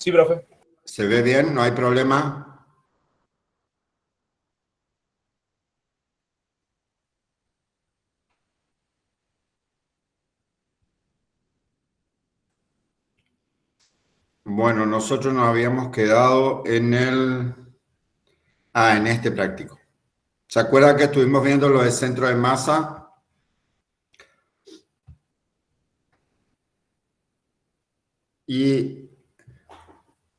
Sí, profe. ¿Se ve bien? ¿No hay problema? Bueno, nosotros nos habíamos quedado en en este práctico. ¿Se acuerdan que estuvimos viendo lo de centro de masa? Y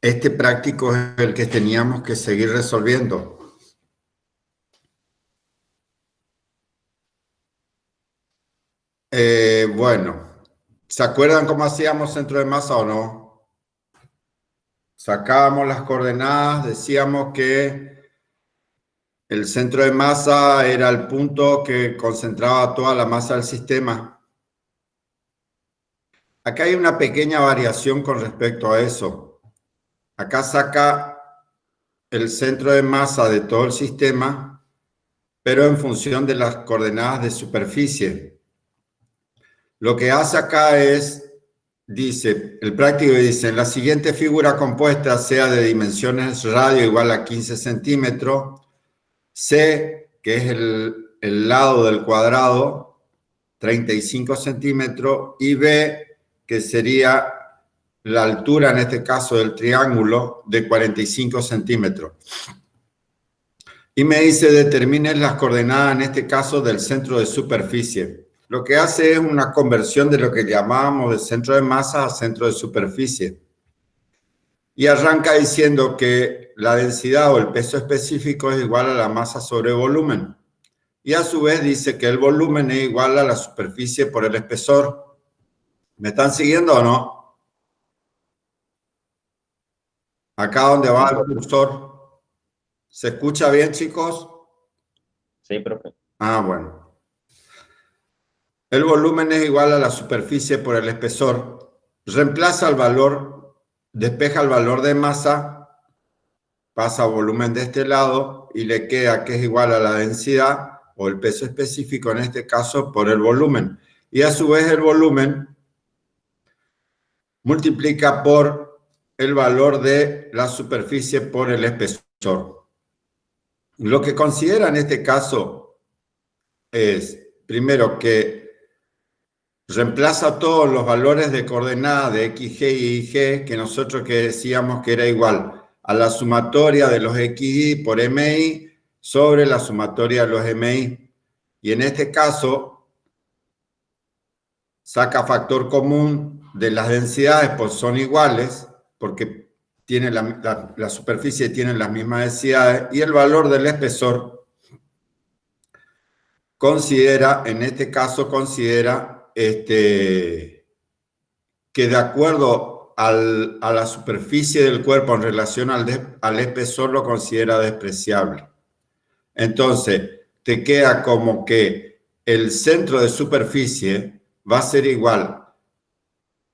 este práctico es el que teníamos que seguir resolviendo. Bueno, ¿se acuerdan cómo hacíamos centro de masa o no? Sacábamos las coordenadas, decíamos que el centro de masa era el punto que concentraba toda la masa del sistema. Acá hay una pequeña variación con respecto a eso. Acá saca el centro de masa de todo el sistema, pero en función de las coordenadas de superficie. Lo que hace acá es, dice, el práctico dice, en la siguiente figura compuesta sea de dimensiones radio igual a 15 centímetros, C, que es el lado del cuadrado, 35 centímetros, y B, que sería la altura, en este caso del triángulo, de 45 centímetros. Y me dice, determine las coordenadas, en este caso, del centro de superficie. Lo que hace es una conversión de lo que llamábamos de centro de masa a centro de superficie. Y arranca diciendo que la densidad o el peso específico es igual a la masa sobre volumen. Y a su vez dice que el volumen es igual a la superficie por el espesor. ¿Me están siguiendo o no? Acá donde va el cursor. ¿Se escucha bien, chicos? Sí, profe. Ah, bueno. El volumen es igual a la superficie por el espesor. Reemplaza el valor, despeja el valor de masa, pasa a volumen de este lado y le queda que es igual a la densidad o el peso específico, en este caso, por el volumen. Y a su vez el volumen multiplica por el valor de la superficie por el espesor. Lo que considera en este caso es, primero, que reemplaza todos los valores de coordenada de XG y YG, que nosotros que decíamos que era igual a la sumatoria de los XY por MI sobre la sumatoria de los MI. Y en este caso, saca factor común de las densidades, pues son iguales, porque tiene la superficie tiene las mismas densidades, y el valor del espesor considera, en este caso, considera que de acuerdo a la superficie del cuerpo en relación al espesor lo considera despreciable. Entonces, te queda como que el centro de superficie va a ser igual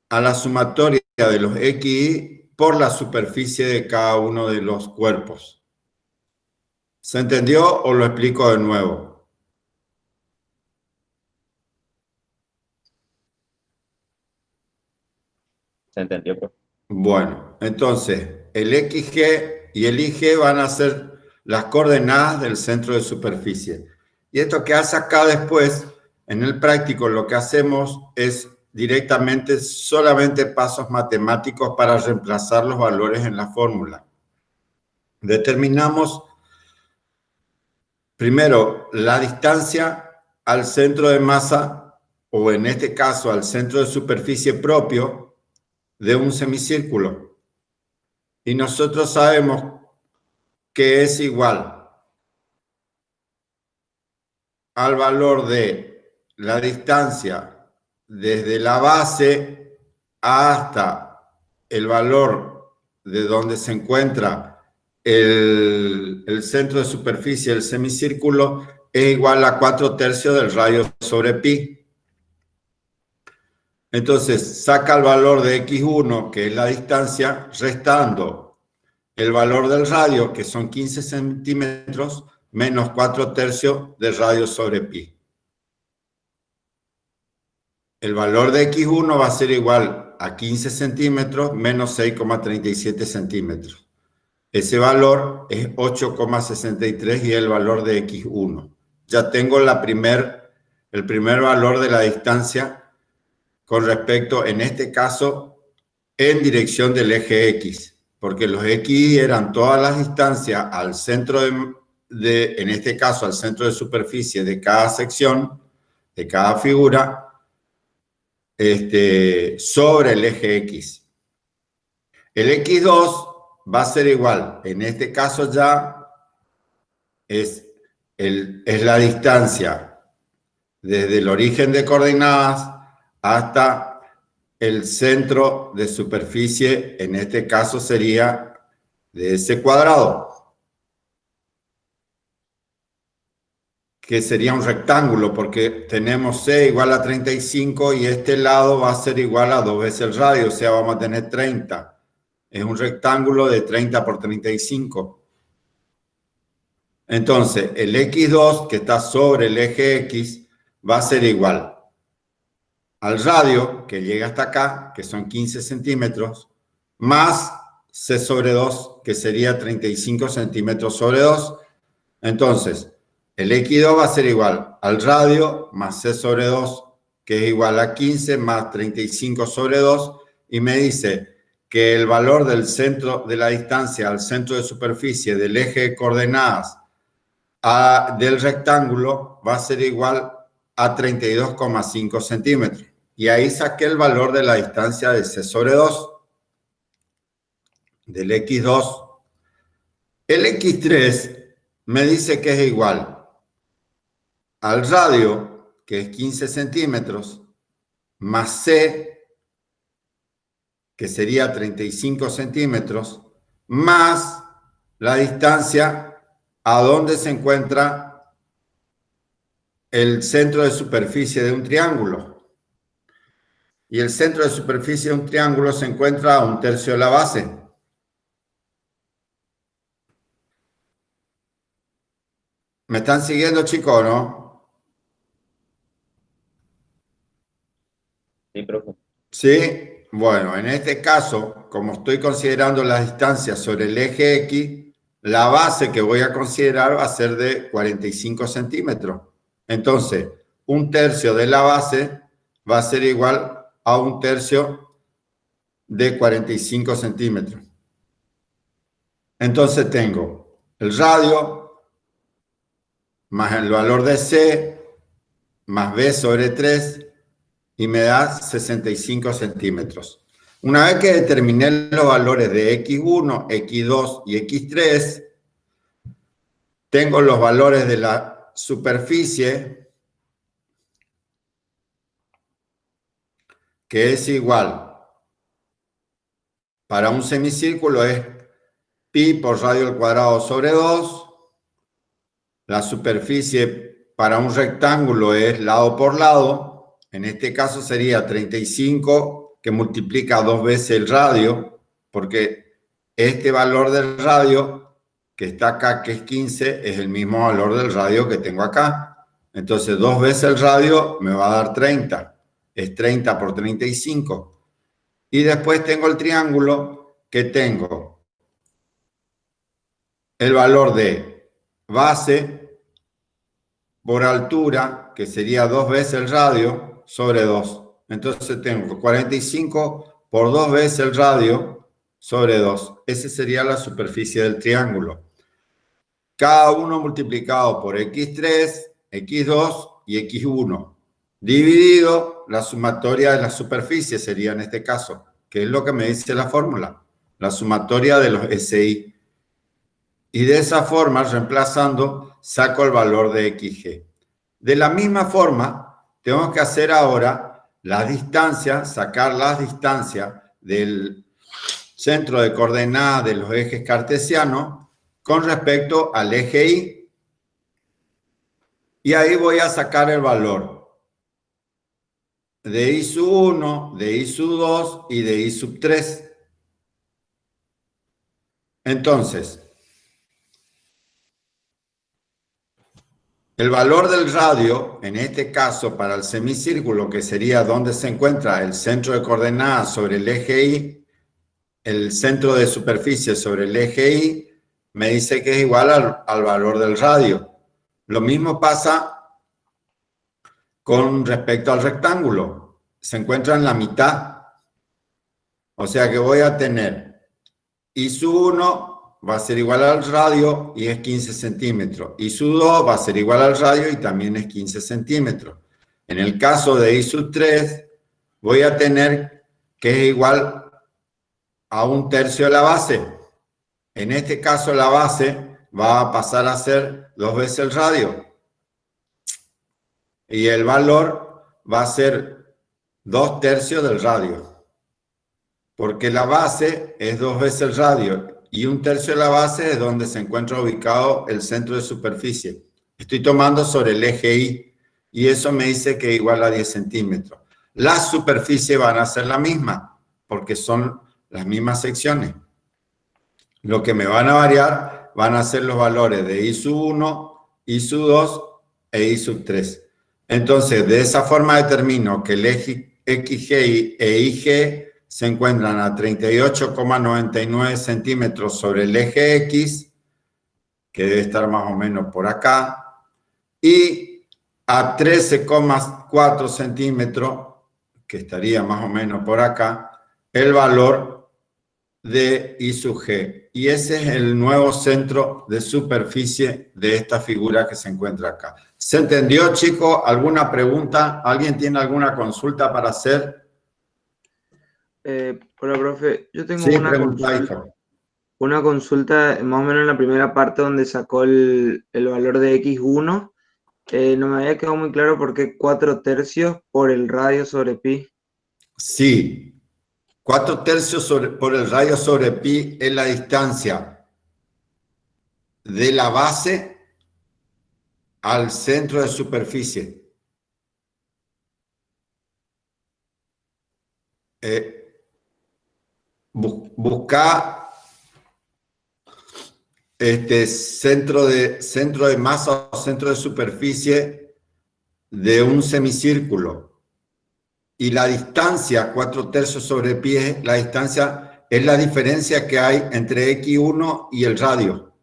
a la sumatoria de los XY por la superficie de cada uno de los cuerpos. ¿Se entendió o lo explico de nuevo? Se entendió, profe. Bueno, entonces el XG y el YG van a ser las coordenadas del centro de superficie. Y esto que hace acá después, en el práctico, lo que hacemos es directamente solamente pasos matemáticos para reemplazar los valores en la fórmula. Determinamos primero la distancia al centro de masa, o en este caso al centro de superficie propio de un semicírculo. Y nosotros sabemos que es igual al valor de la distancia desde la base hasta el valor de donde se encuentra el centro de superficie del semicírculo, es igual a 4/3 del radio sobre pi. Entonces, saca el valor de x1, que es la distancia, restando el valor del radio, que son 15 centímetros, menos 4/3 del radio sobre pi. el valor de X1 va a ser igual a 15 centímetros menos 6,37 centímetros. Ese valor es 8,63 y es el valor de X1. Ya tengo el primer valor de la distancia con respecto, en este caso, en dirección del eje X, porque los X eran todas las distancias al centro en este caso, al centro de superficie de cada sección, de cada figura, sobre el eje X. El X2 va a ser igual, en este caso ya es la distancia desde el origen de coordenadas hasta el centro de superficie, en este caso sería de ese cuadrado, que sería un rectángulo, porque tenemos C igual a 35 y este lado va a ser igual a 2 veces el radio, o sea, vamos a tener 30. Es un rectángulo de 30 por 35. Entonces, el X2, que está sobre el eje X, va a ser igual al radio, que llega hasta acá, que son 15 centímetros, más C sobre 2, que sería 35 centímetros sobre 2. Entonces, el X2 va a ser igual al radio más C sobre 2, que es igual a 15 más 35 sobre 2, y me dice que el valor del centro de la distancia al centro de superficie del eje de coordenadas del rectángulo va a ser igual a 32,5 centímetros. Y ahí saqué el valor de la distancia de C sobre 2, del X2. El X3 me dice que es igual al radio, que es 15 centímetros, más C, que sería 35 centímetros, más la distancia a donde se encuentra el centro de superficie de un triángulo. Y el centro de superficie de un triángulo se encuentra a 1/3 de la base. ¿Me están siguiendo, chicos, no? Sí, profe. Sí. Bueno, en este caso, como estoy considerando las distancias sobre el eje X, la base que voy a considerar va a ser de 45 centímetros. Entonces, 1/3 de la base va a ser igual a 1/3 de 45 centímetros. Entonces tengo el radio más el valor de C más B sobre 3 y me da 65 centímetros. Una vez que determiné los valores de X1, X2 y X3, tengo los valores de la superficie, que es igual, para un semicírculo es pi por radio al cuadrado sobre 2, la superficie para un rectángulo es lado por lado, en este caso sería 35, que multiplica 2 veces el radio, porque este valor del radio que está acá, que es 15, es el mismo valor del radio que tengo acá. Entonces, 2 veces el radio me va a dar 30. Es 30 por 35. Y después tengo el triángulo, que tengo el valor de base por altura, que sería 2 veces el radio, sobre 2. Entonces tengo 45 por 2 veces el radio sobre 2. Esa sería la superficie del triángulo. Cada uno multiplicado por X3, X2 y X1. Dividido la sumatoria de la superficie sería en este caso, que es lo que me dice la fórmula, la sumatoria de los SI. Y de esa forma, reemplazando, saco el valor de XG. De la misma forma, tengo que hacer ahora las distancias, sacar las distancias del centro de coordenadas de los ejes cartesianos con respecto al eje Y. Y ahí voy a sacar el valor de I sub 1, de I sub 2 y de I sub 3. Entonces, el valor del radio, en este caso para el semicírculo, que sería donde se encuentra el centro de coordenadas sobre el eje Y, el centro de superficie sobre el eje Y, me dice que es igual al valor del radio. Lo mismo pasa con respecto al rectángulo. Se encuentra en la mitad. O sea que voy a tener I sub 1 va a ser igual al radio y es 15 centímetros. I sub 2 va a ser igual al radio y también es 15 centímetros. En el caso de I sub 3, voy a tener que es igual a 1/3 de la base. En este caso, la base va a pasar a ser 2 veces el radio. Y el valor va a ser 2/3 del radio. Porque la base es 2 veces el radio y 1/3 de la base es donde se encuentra ubicado el centro de superficie. Estoy tomando sobre el eje Y y eso me dice que es igual a 10 centímetros. Las superficies van a ser la misma porque son las mismas secciones. Lo que me van a variar van a ser los valores de I sub 1, I sub 2 e I sub 3. Entonces, de esa forma determino que el eje XY e IG se encuentran a 38,99 centímetros sobre el eje X, que debe estar más o menos por acá, y a 13,4 centímetros, que estaría más o menos por acá, el valor de I sub G. Y ese es el nuevo centro de superficie de esta figura que se encuentra acá. ¿Se entendió, chicos? ¿Alguna pregunta? ¿Alguien tiene alguna consulta para hacer? Hola, profe. Yo tengo Sí, pregunta, hijo. una consulta más o menos en la primera parte donde sacó el valor de X1. No me había quedado muy claro por qué 4/3 por el radio sobre pi. Sí, 4/3 por el radio sobre pi es la distancia de la base al centro de superficie. Busca centro de masa o centro de superficie de un semicírculo. Y la distancia, 4/3 sobre pi, la distancia es la diferencia que hay entre X1 y el radio.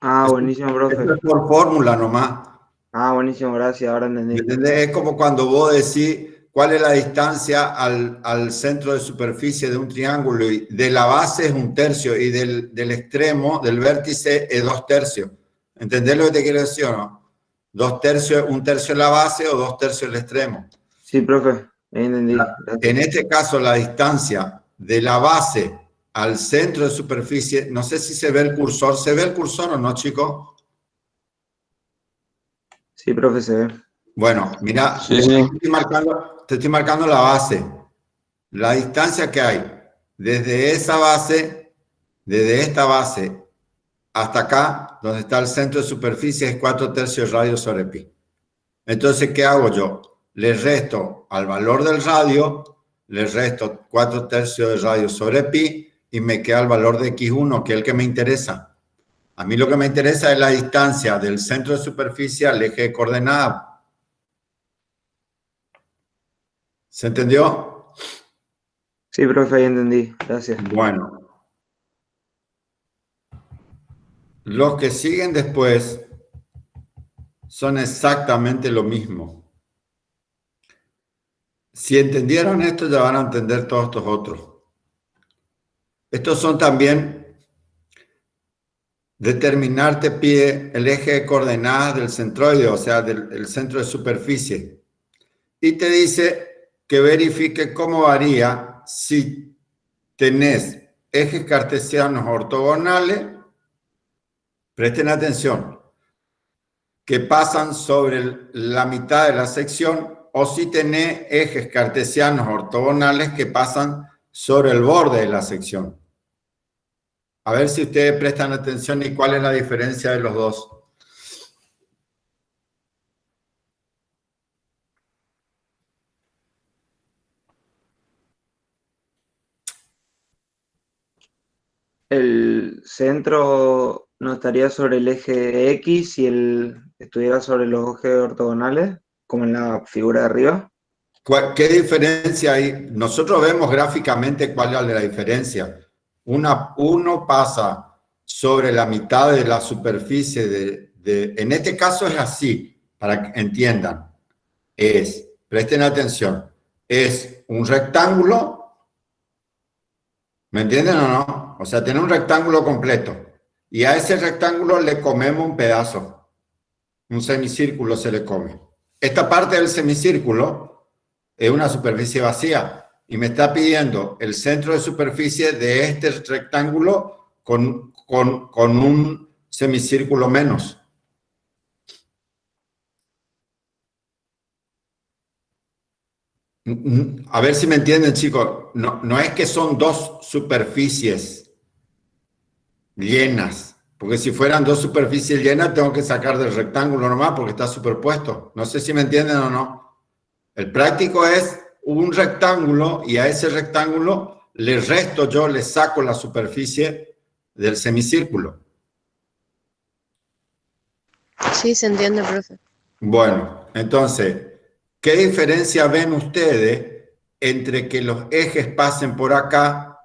Ah, buenísimo, profe. Esto es por fórmula nomás. Ah, buenísimo, gracias. Ahora entendí. ¿Entendés? Es como cuando vos decís cuál es la distancia al centro de superficie de un triángulo y de la base es 1/3 y del extremo, del vértice, es 2/3. ¿Entendés lo que te quiero decir o no? 2/3, 1/3 la base o 2/3 el extremo. Sí, profe. Entendí. Gracias. En este caso, la distancia de la base al centro de superficie, no sé si se ve el cursor. ¿Se ve el cursor o no, chicos? Sí, profe, se ve. Bueno, mira, Sí, te sí. estoy marcando la base. La distancia que hay desde esa base, desde esta base hasta acá, donde está el centro de superficie, es 4/3 radio sobre pi. Entonces, ¿qué hago yo? Le resto al valor del radio, le resto 4/3 de radio sobre pi y me queda el valor de X1, que es el que me interesa. A mí lo que me interesa es la distancia del centro de superficie al eje de coordenadas. ¿Se entendió? Sí, profe, ahí entendí. Gracias. Bueno. Los que siguen después son exactamente lo mismo. Si entendieron esto, ya van a entender todos estos otros. Estos son también determinarte pie el eje de coordenadas del centroide, o sea, del centro de superficie. Y te dice que verifique cómo varía si tenés ejes cartesianos ortogonales. Presten atención, que pasan sobre la mitad de la sección, o si tenés ejes cartesianos ortogonales que pasan sobre el borde de la sección. A ver si ustedes prestan atención y cuál es la diferencia de los dos. el centro no estaría sobre el eje X y estuviera sobre los ejes ortogonales, como en la figura de arriba. ¿Qué diferencia hay? Nosotros vemos gráficamente cuál es la diferencia. Uno pasa sobre la mitad de la superficie en este caso es así, para que entiendan. Presten atención, es un rectángulo, ¿me entienden o no? O sea, tiene un rectángulo completo y a ese rectángulo le comemos un pedazo, un semicírculo se le come. Esta parte del semicírculo es una superficie vacía y me está pidiendo el centro de superficie de este rectángulo con un semicírculo menos. A ver si me entienden, chicos. No es que son dos superficies llenas, porque si fueran dos superficies llenas tengo que sacar del rectángulo nomás porque está superpuesto. No sé si me entienden o no. El práctico es un rectángulo y a ese rectángulo le resto yo, le saco la superficie del semicírculo. Sí, se entiende, profe. Bueno, entonces, ¿qué diferencia ven ustedes entre que los ejes pasen por acá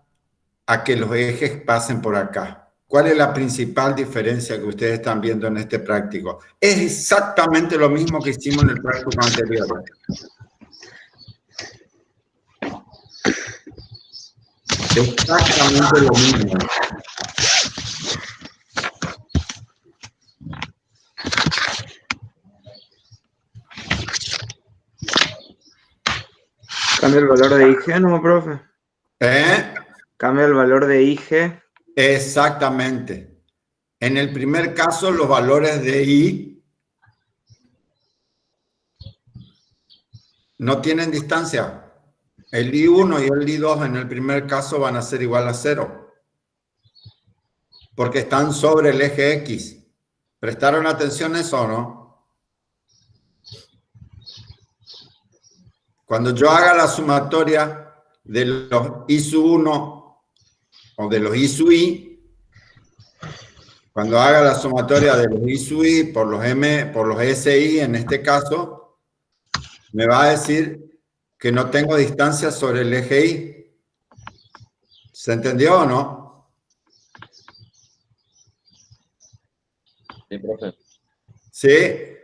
a que los ejes pasen por acá? ¿Cuál es la principal diferencia que ustedes están viendo en este práctico? Es exactamente lo mismo que hicimos en el práctico anterior. Exactamente lo mismo. ¿Cambia el valor de IG, no, profe? ¿Cambia el valor de IG? Exactamente. En el primer caso, los valores de I no tienen distancia. El I1 y el I2 en el primer caso van a ser igual a 0. Porque están sobre el eje X. ¿Prestaron atención a eso o no? Cuando yo haga la sumatoria de los I sub 1 o de los I sub I, cuando haga la sumatoria de los I sub I por los SI en este caso, me va a decir que no tengo distancia sobre el eje Y. ¿Se entendió o no? Sí, profe. Sí,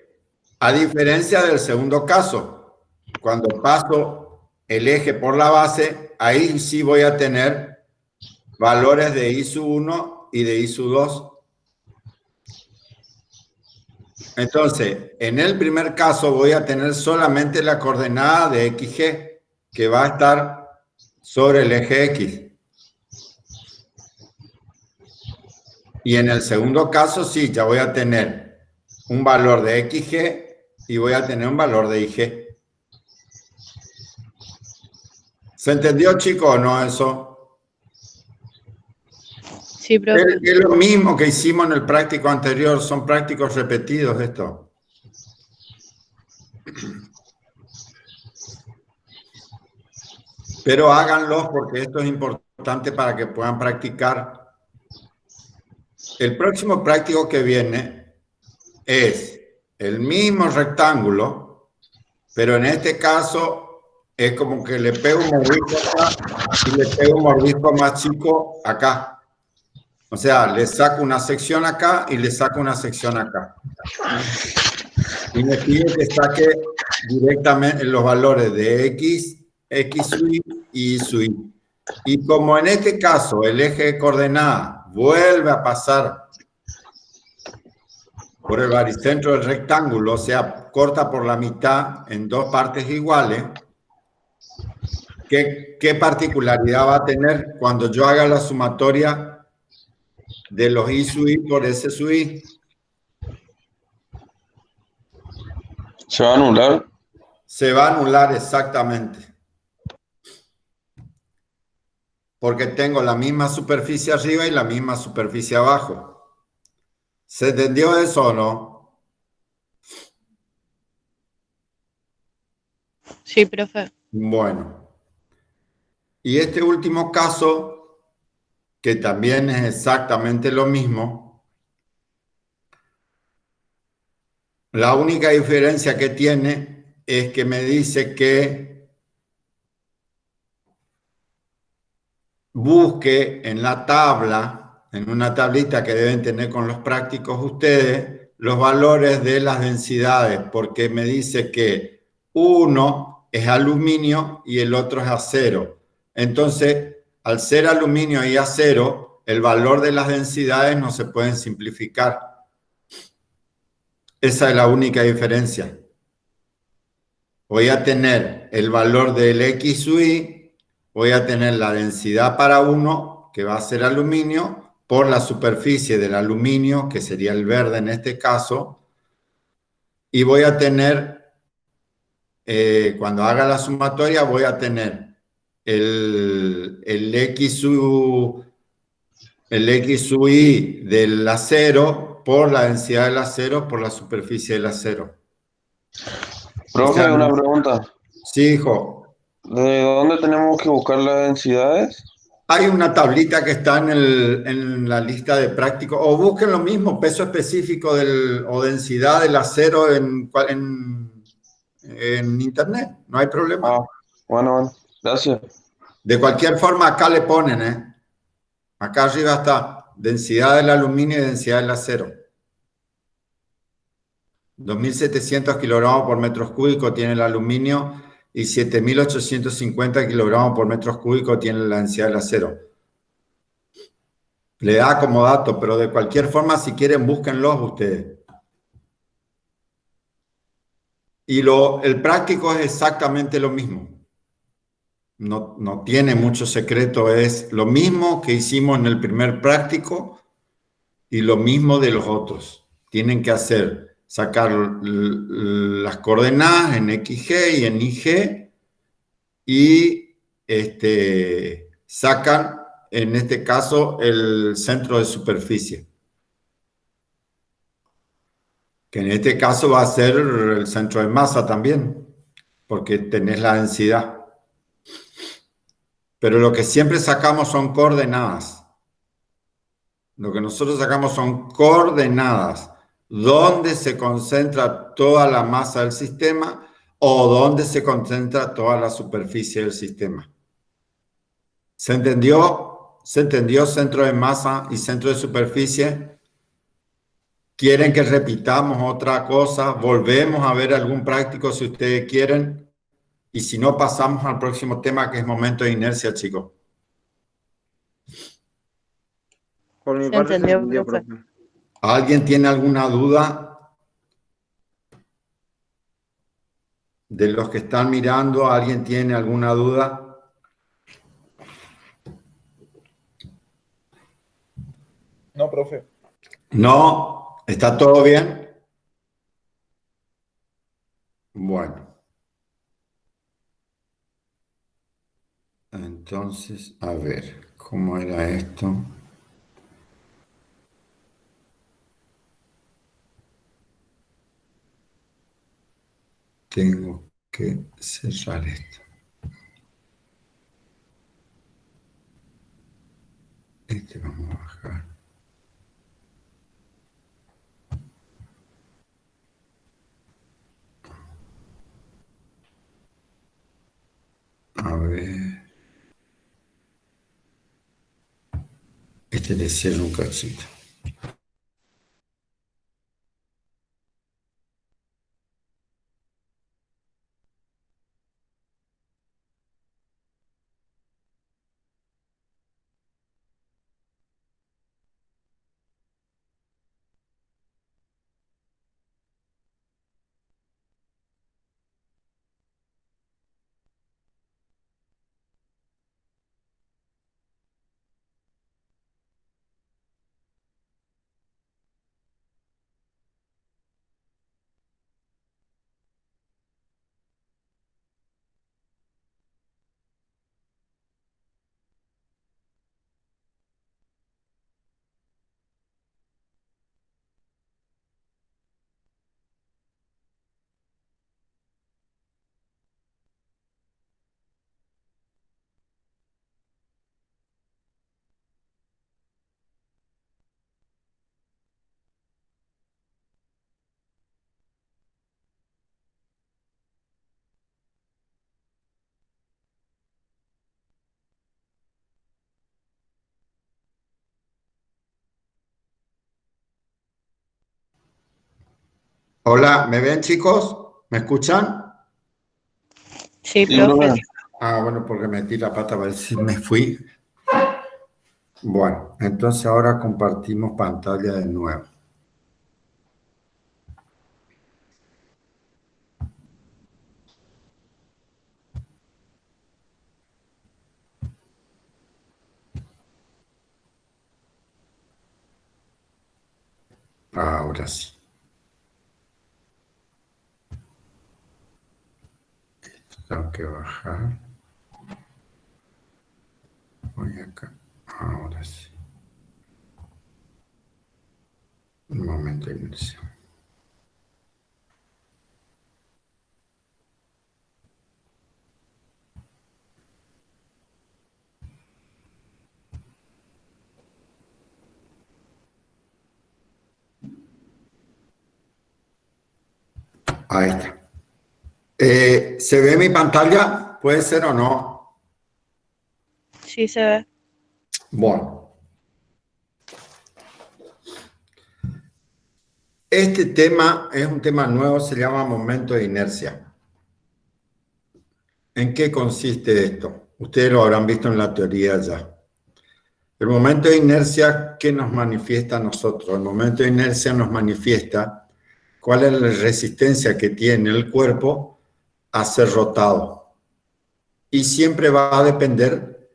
a diferencia del segundo caso. Cuando paso el eje por la base, ahí sí voy a tener valores de I sub 1 y de I sub 2. Entonces, en el primer caso voy a tener solamente la coordenada de XG, que va a estar sobre el eje X. Y en el segundo caso, sí, ya voy a tener un valor de XG y voy a tener un valor de IG. ¿Se entendió, chicos, o no eso? Sí, profe. Es lo mismo que hicimos en el práctico anterior, son prácticos repetidos esto. Pero háganlos porque esto es importante para que puedan practicar. El próximo práctico que viene es el mismo rectángulo, pero en este caso es como que le pego un mordisco acá y le pego un mordisco más chico acá. O sea, le saco una sección acá y le saco una sección acá. Y me pide que saque directamente los valores de X, X sub Y y Y sub Y. Y como en este caso el eje de coordenada vuelve a pasar por el baricentro del rectángulo, o sea, corta por la mitad en dos partes iguales, ¿qué particularidad va a tener cuando yo haga la sumatoria de los I sub I por S sub I? ¿Se va a anular? Se va a anular exactamente. Porque tengo la misma superficie arriba y la misma superficie abajo. ¿Se entendió eso o no? Sí, profe. Bueno. Y este último caso que también es exactamente lo mismo. La única diferencia que tiene es que me dice que busque en la tabla, en una tablita que deben tener con los prácticos ustedes, los valores de las densidades, porque me dice que uno es aluminio y el otro es acero. Entonces, al ser aluminio y acero, el valor de las densidades no se pueden simplificar. Esa es la única diferencia. Voy a tener el valor del X sub I, voy a tener la densidad para uno, que va a ser aluminio, por la superficie del aluminio, que sería el verde en este caso, y voy a tener, cuando haga la sumatoria, voy a tener el X sub I del acero por la densidad del acero por la superficie del acero. O sea, Profe, una pregunta. sí, hijo. ¿De dónde tenemos que buscar las densidades? Hay una tablita que está en la lista de prácticos, o busquen lo mismo, peso específico o densidad del acero en internet, no hay problema. Ah, bueno, gracias. De cualquier forma, acá le ponen, acá arriba está densidad del aluminio y densidad del acero. 2.700 kilogramos por metro cúbico tiene el aluminio y 7.850 kilogramos por metro cúbico tiene la densidad del acero. Le da como dato, pero de cualquier forma, si quieren, búsquenlos ustedes. Y el práctico es exactamente lo mismo. No tiene mucho secreto, es lo mismo que hicimos en el primer práctico y lo mismo de los otros. Tienen que sacar las coordenadas en XG y en IG y sacan, en este caso, el centro de superficie, que en este caso va a ser el centro de masa también, porque tenés la densidad. Pero lo que siempre sacamos son coordenadas. Lo que nosotros sacamos son coordenadas, dónde se concentra toda la masa del sistema o dónde se concentra toda la superficie del sistema. ¿Se entendió? ¿Se entendió centro de masa y centro de superficie? ¿Quieren que repitamos otra cosa? Volvemos a ver algún práctico si ustedes quieren. Y si no, pasamos al próximo tema, que es momento de inercia, chicos. Por mi Se parte se entendió, entendió, profe. profe. ¿Alguien tiene alguna duda? De los que están mirando, ¿alguien tiene alguna duda? No, profe. ¿No? ¿Está todo bien? Bueno. Entonces, a ver, ¿cómo era esto? Tengo que cerrar esto. Este vamos a bajar. A ver. Este le cierro un cachito. Hola, ¿me ven, chicos? ¿Me escuchan? Sí, Sí, profe. profe. Ah, bueno, porque metí la pata a ver si me fui. Bueno, entonces ahora compartimos pantalla de nuevo. Ahora sí. Tengo que bajar. Voy acá. Ahora sí. Un momento de inicio. Ahí está. ¿Se ve mi pantalla? ¿Puede ser o no? Sí se ve. Bueno. Este tema es un tema nuevo, se llama momento de inercia. ¿En qué consiste esto? Ustedes lo habrán visto en la teoría ya. El momento de inercia, ¿qué nos manifiesta a nosotros? El momento de inercia nos manifiesta cuál es la resistencia que tiene el cuerpo a ser rotado. Y siempre va a depender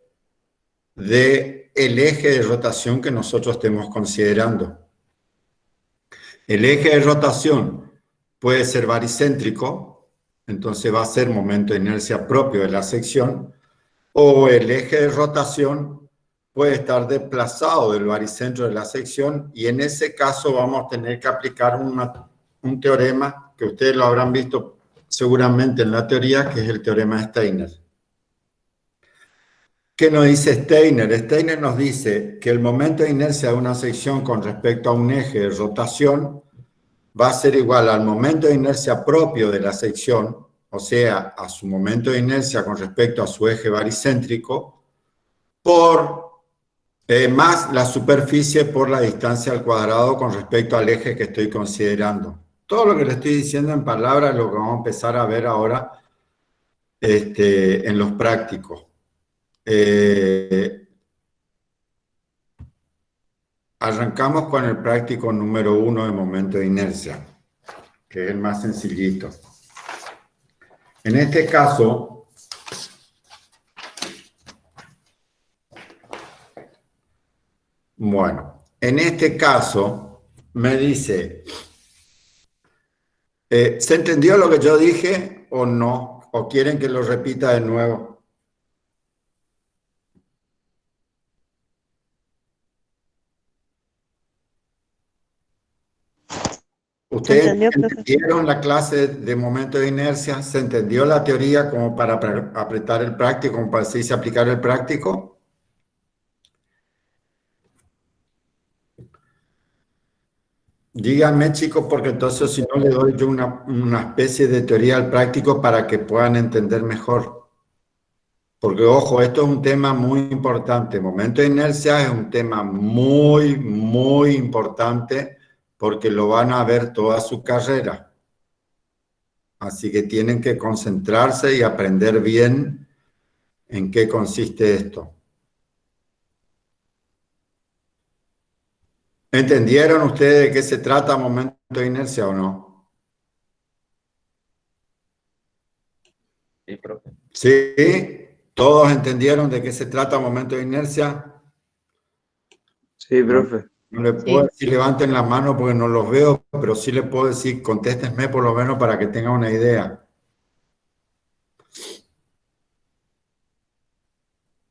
del eje de rotación que nosotros estemos considerando. El eje de rotación puede ser baricéntrico, entonces va a ser momento de inercia propio de la sección, o el eje de rotación puede estar desplazado del baricentro de la sección y en ese caso vamos a tener que aplicar un teorema que ustedes lo habrán visto seguramente en la teoría, que es el teorema de Steiner. ¿Qué nos dice Steiner? Steiner nos dice que el momento de inercia de una sección con respecto a un eje de rotación va a ser igual al momento de inercia propio de la sección, o sea, a su momento de inercia con respecto a su eje baricéntrico, por más la superficie por la distancia al cuadrado con respecto al eje que estoy considerando. Todo lo que le estoy diciendo en palabras es lo que vamos a empezar a ver ahora en los prácticos. Arrancamos con el práctico número 1 de momento de inercia, que es el más sencillito. En este caso, bueno, en este caso me dice, ¿se entendió lo que yo dije o no? ¿O quieren que lo repita de nuevo? ¿Se ¿Ustedes entendió, profe? entendieron la clase de momento de inercia? ¿Se entendió la teoría como para apretar el práctico, como para así aplicar el práctico? Díganme, chicos, porque entonces si no le doy yo una especie de teoría al práctico para que puedan entender mejor. Porque, ojo, esto es un tema muy importante. Momento de inercia es un tema muy, muy importante porque lo van a ver toda su carrera. Así que tienen que concentrarse y aprender bien en qué consiste esto. ¿Entendieron ustedes de qué se trata momento de inercia o no? Sí, profe. ¿Sí? ¿Todos entendieron de qué se trata momento de inercia? Sí, profe. No les puedo decir levanten la mano porque no los veo, pero sí les puedo decir contéstenme por lo menos para que tengan una idea.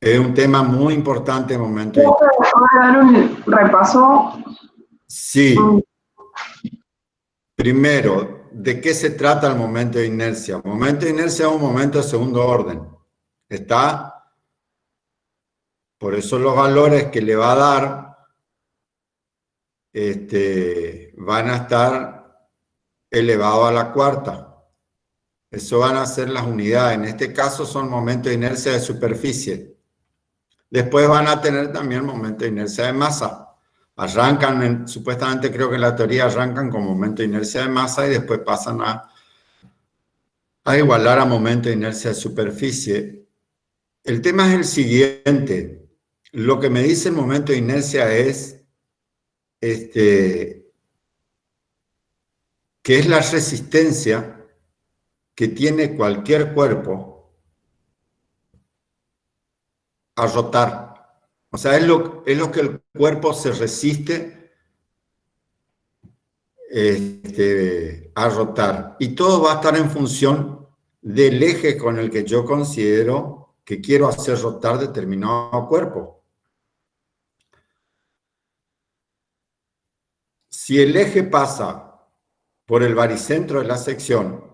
Es un tema muy importante momento de inercia. Vamos a dar un repaso. Sí. Primero, ¿de qué se trata el momento de inercia? El momento de inercia es un momento de segundo orden. ¿Está? Por eso los valores que le va a dar van a estar elevados a la cuarta. Eso van a ser las unidades. En este caso son momentos de inercia de superficie. Después van a tener también momentos de inercia de masa. Arrancan, supuestamente creo que en la teoría arrancan con momento de inercia de masa y después pasan a igualar a momento de inercia de superficie. El tema es el siguiente. Lo que me dice el momento de inercia es que es la resistencia que tiene cualquier cuerpo a rotar. O sea, es lo que el cuerpo se resiste a rotar. Y todo va a estar en función del eje con el que yo considero que quiero hacer rotar determinado cuerpo. Si el eje pasa por el baricentro de la sección,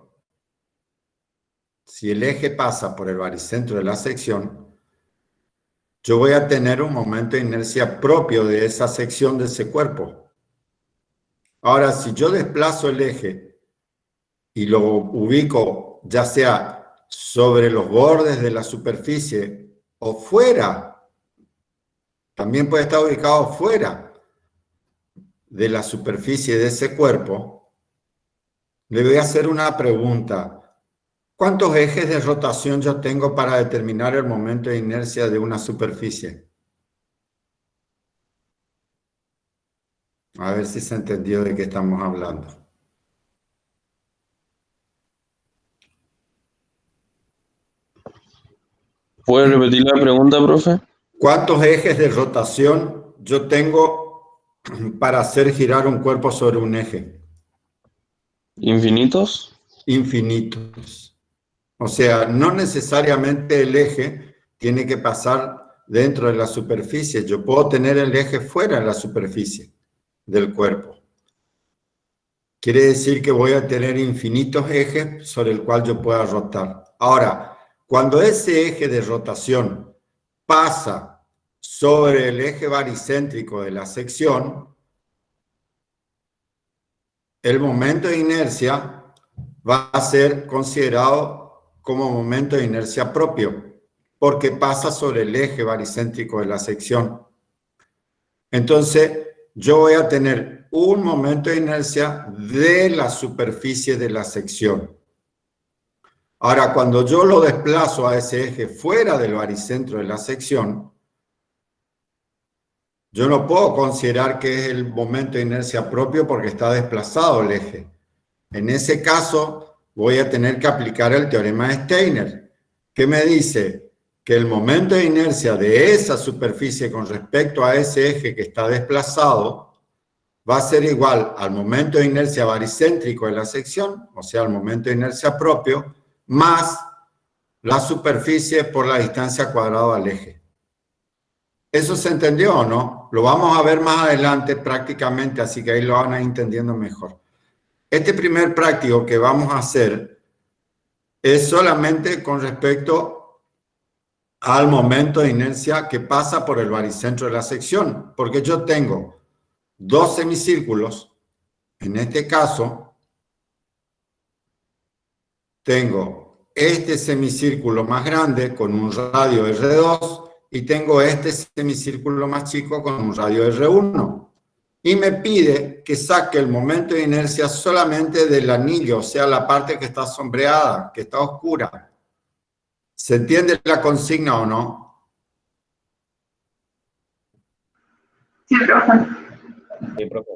yo voy a tener un momento de inercia propio de esa sección de ese cuerpo. Ahora, si yo desplazo el eje y lo ubico ya sea sobre los bordes de la superficie o fuera, también puede estar ubicado fuera de la superficie de ese cuerpo, le voy a hacer una pregunta. ¿Cuántos ejes de rotación yo tengo para determinar el momento de inercia de una superficie? A ver si se entendió de qué estamos hablando. ¿Puede repetir la pregunta, profe? ¿Cuántos ejes de rotación yo tengo para hacer girar un cuerpo sobre un eje? ¿Infinitos? Infinitos. O sea, no necesariamente el eje tiene que pasar dentro de la superficie. Yo puedo tener el eje fuera de la superficie del cuerpo. Quiere decir que voy a tener infinitos ejes sobre el cual yo pueda rotar. Ahora, cuando ese eje de rotación pasa sobre el eje baricéntrico de la sección, el momento de inercia va a ser considerado como momento de inercia propio, porque pasa sobre el eje baricéntrico de la sección. Entonces, yo voy a tener un momento de inercia de la superficie de la sección. Ahora, cuando yo lo desplazo a ese eje fuera del baricentro de la sección, yo no puedo considerar que es el momento de inercia propio porque está desplazado el eje. En ese caso, voy a tener que aplicar el teorema de Steiner, que me dice que el momento de inercia de esa superficie con respecto a ese eje que está desplazado va a ser igual al momento de inercia baricéntrico de la sección, o sea, al momento de inercia propio, más la superficie por la distancia cuadrada al eje. ¿Eso se entendió o no? Lo vamos a ver más adelante prácticamente, así que ahí lo van a ir entendiendo mejor. Este primer práctico que vamos a hacer es solamente con respecto al momento de inercia que pasa por el baricentro de la sección, porque yo tengo dos semicírculos. En este caso, tengo este semicírculo más grande con un radio R2 y tengo este semicírculo más chico con un radio R1. Y me pide que saque el momento de inercia solamente del anillo, o sea, la parte que está sombreada, que está oscura. ¿Se entiende la consigna o no? Sí, profe. Sí, profe.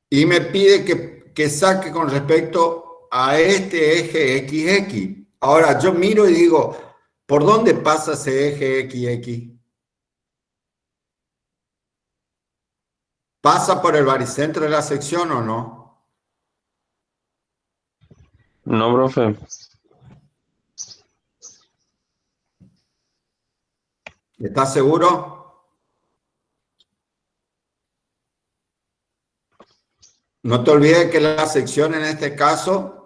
Y me pide que saque con respecto a este eje XX. Ahora, yo miro y digo, ¿por dónde pasa ese eje XX? ¿Pasa por el baricentro de la sección o no? No, profe. ¿Estás seguro? No te olvides que la sección en este caso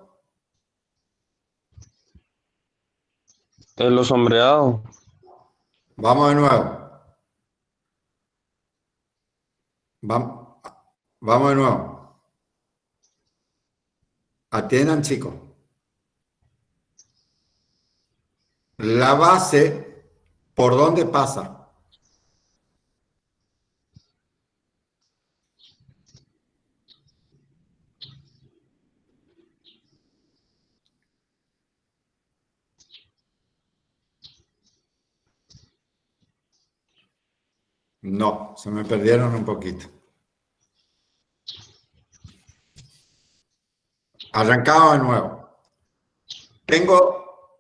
Es lo sombreado. vamos de nuevo. Vamos de nuevo. Atiendan, chicos. La base, ¿por dónde pasa? No, se me perdieron un poquito. Arrancamos de nuevo. Tengo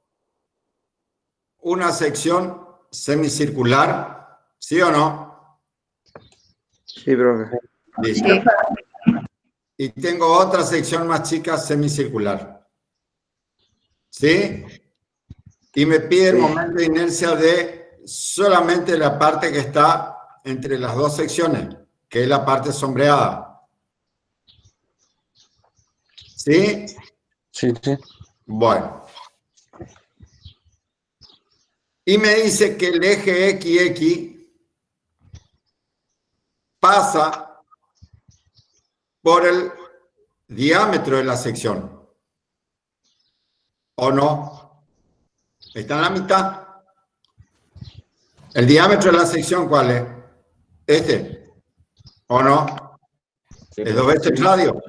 una sección semicircular, ¿sí o no? Sí, profe. Listo. Sí. Y tengo otra sección más chica semicircular. ¿Sí? Y me pide el momento de inercia de solamente la parte que está entre las dos secciones, que es la parte sombreada. ¿Sí? Sí, sí. Bueno. Y me dice que el eje XX pasa por el diámetro de la sección. ¿O no? Está en la mitad. ¿El diámetro de la sección cuál es? Este. ¿O no? Sí, Es 2 profe. veces el radio.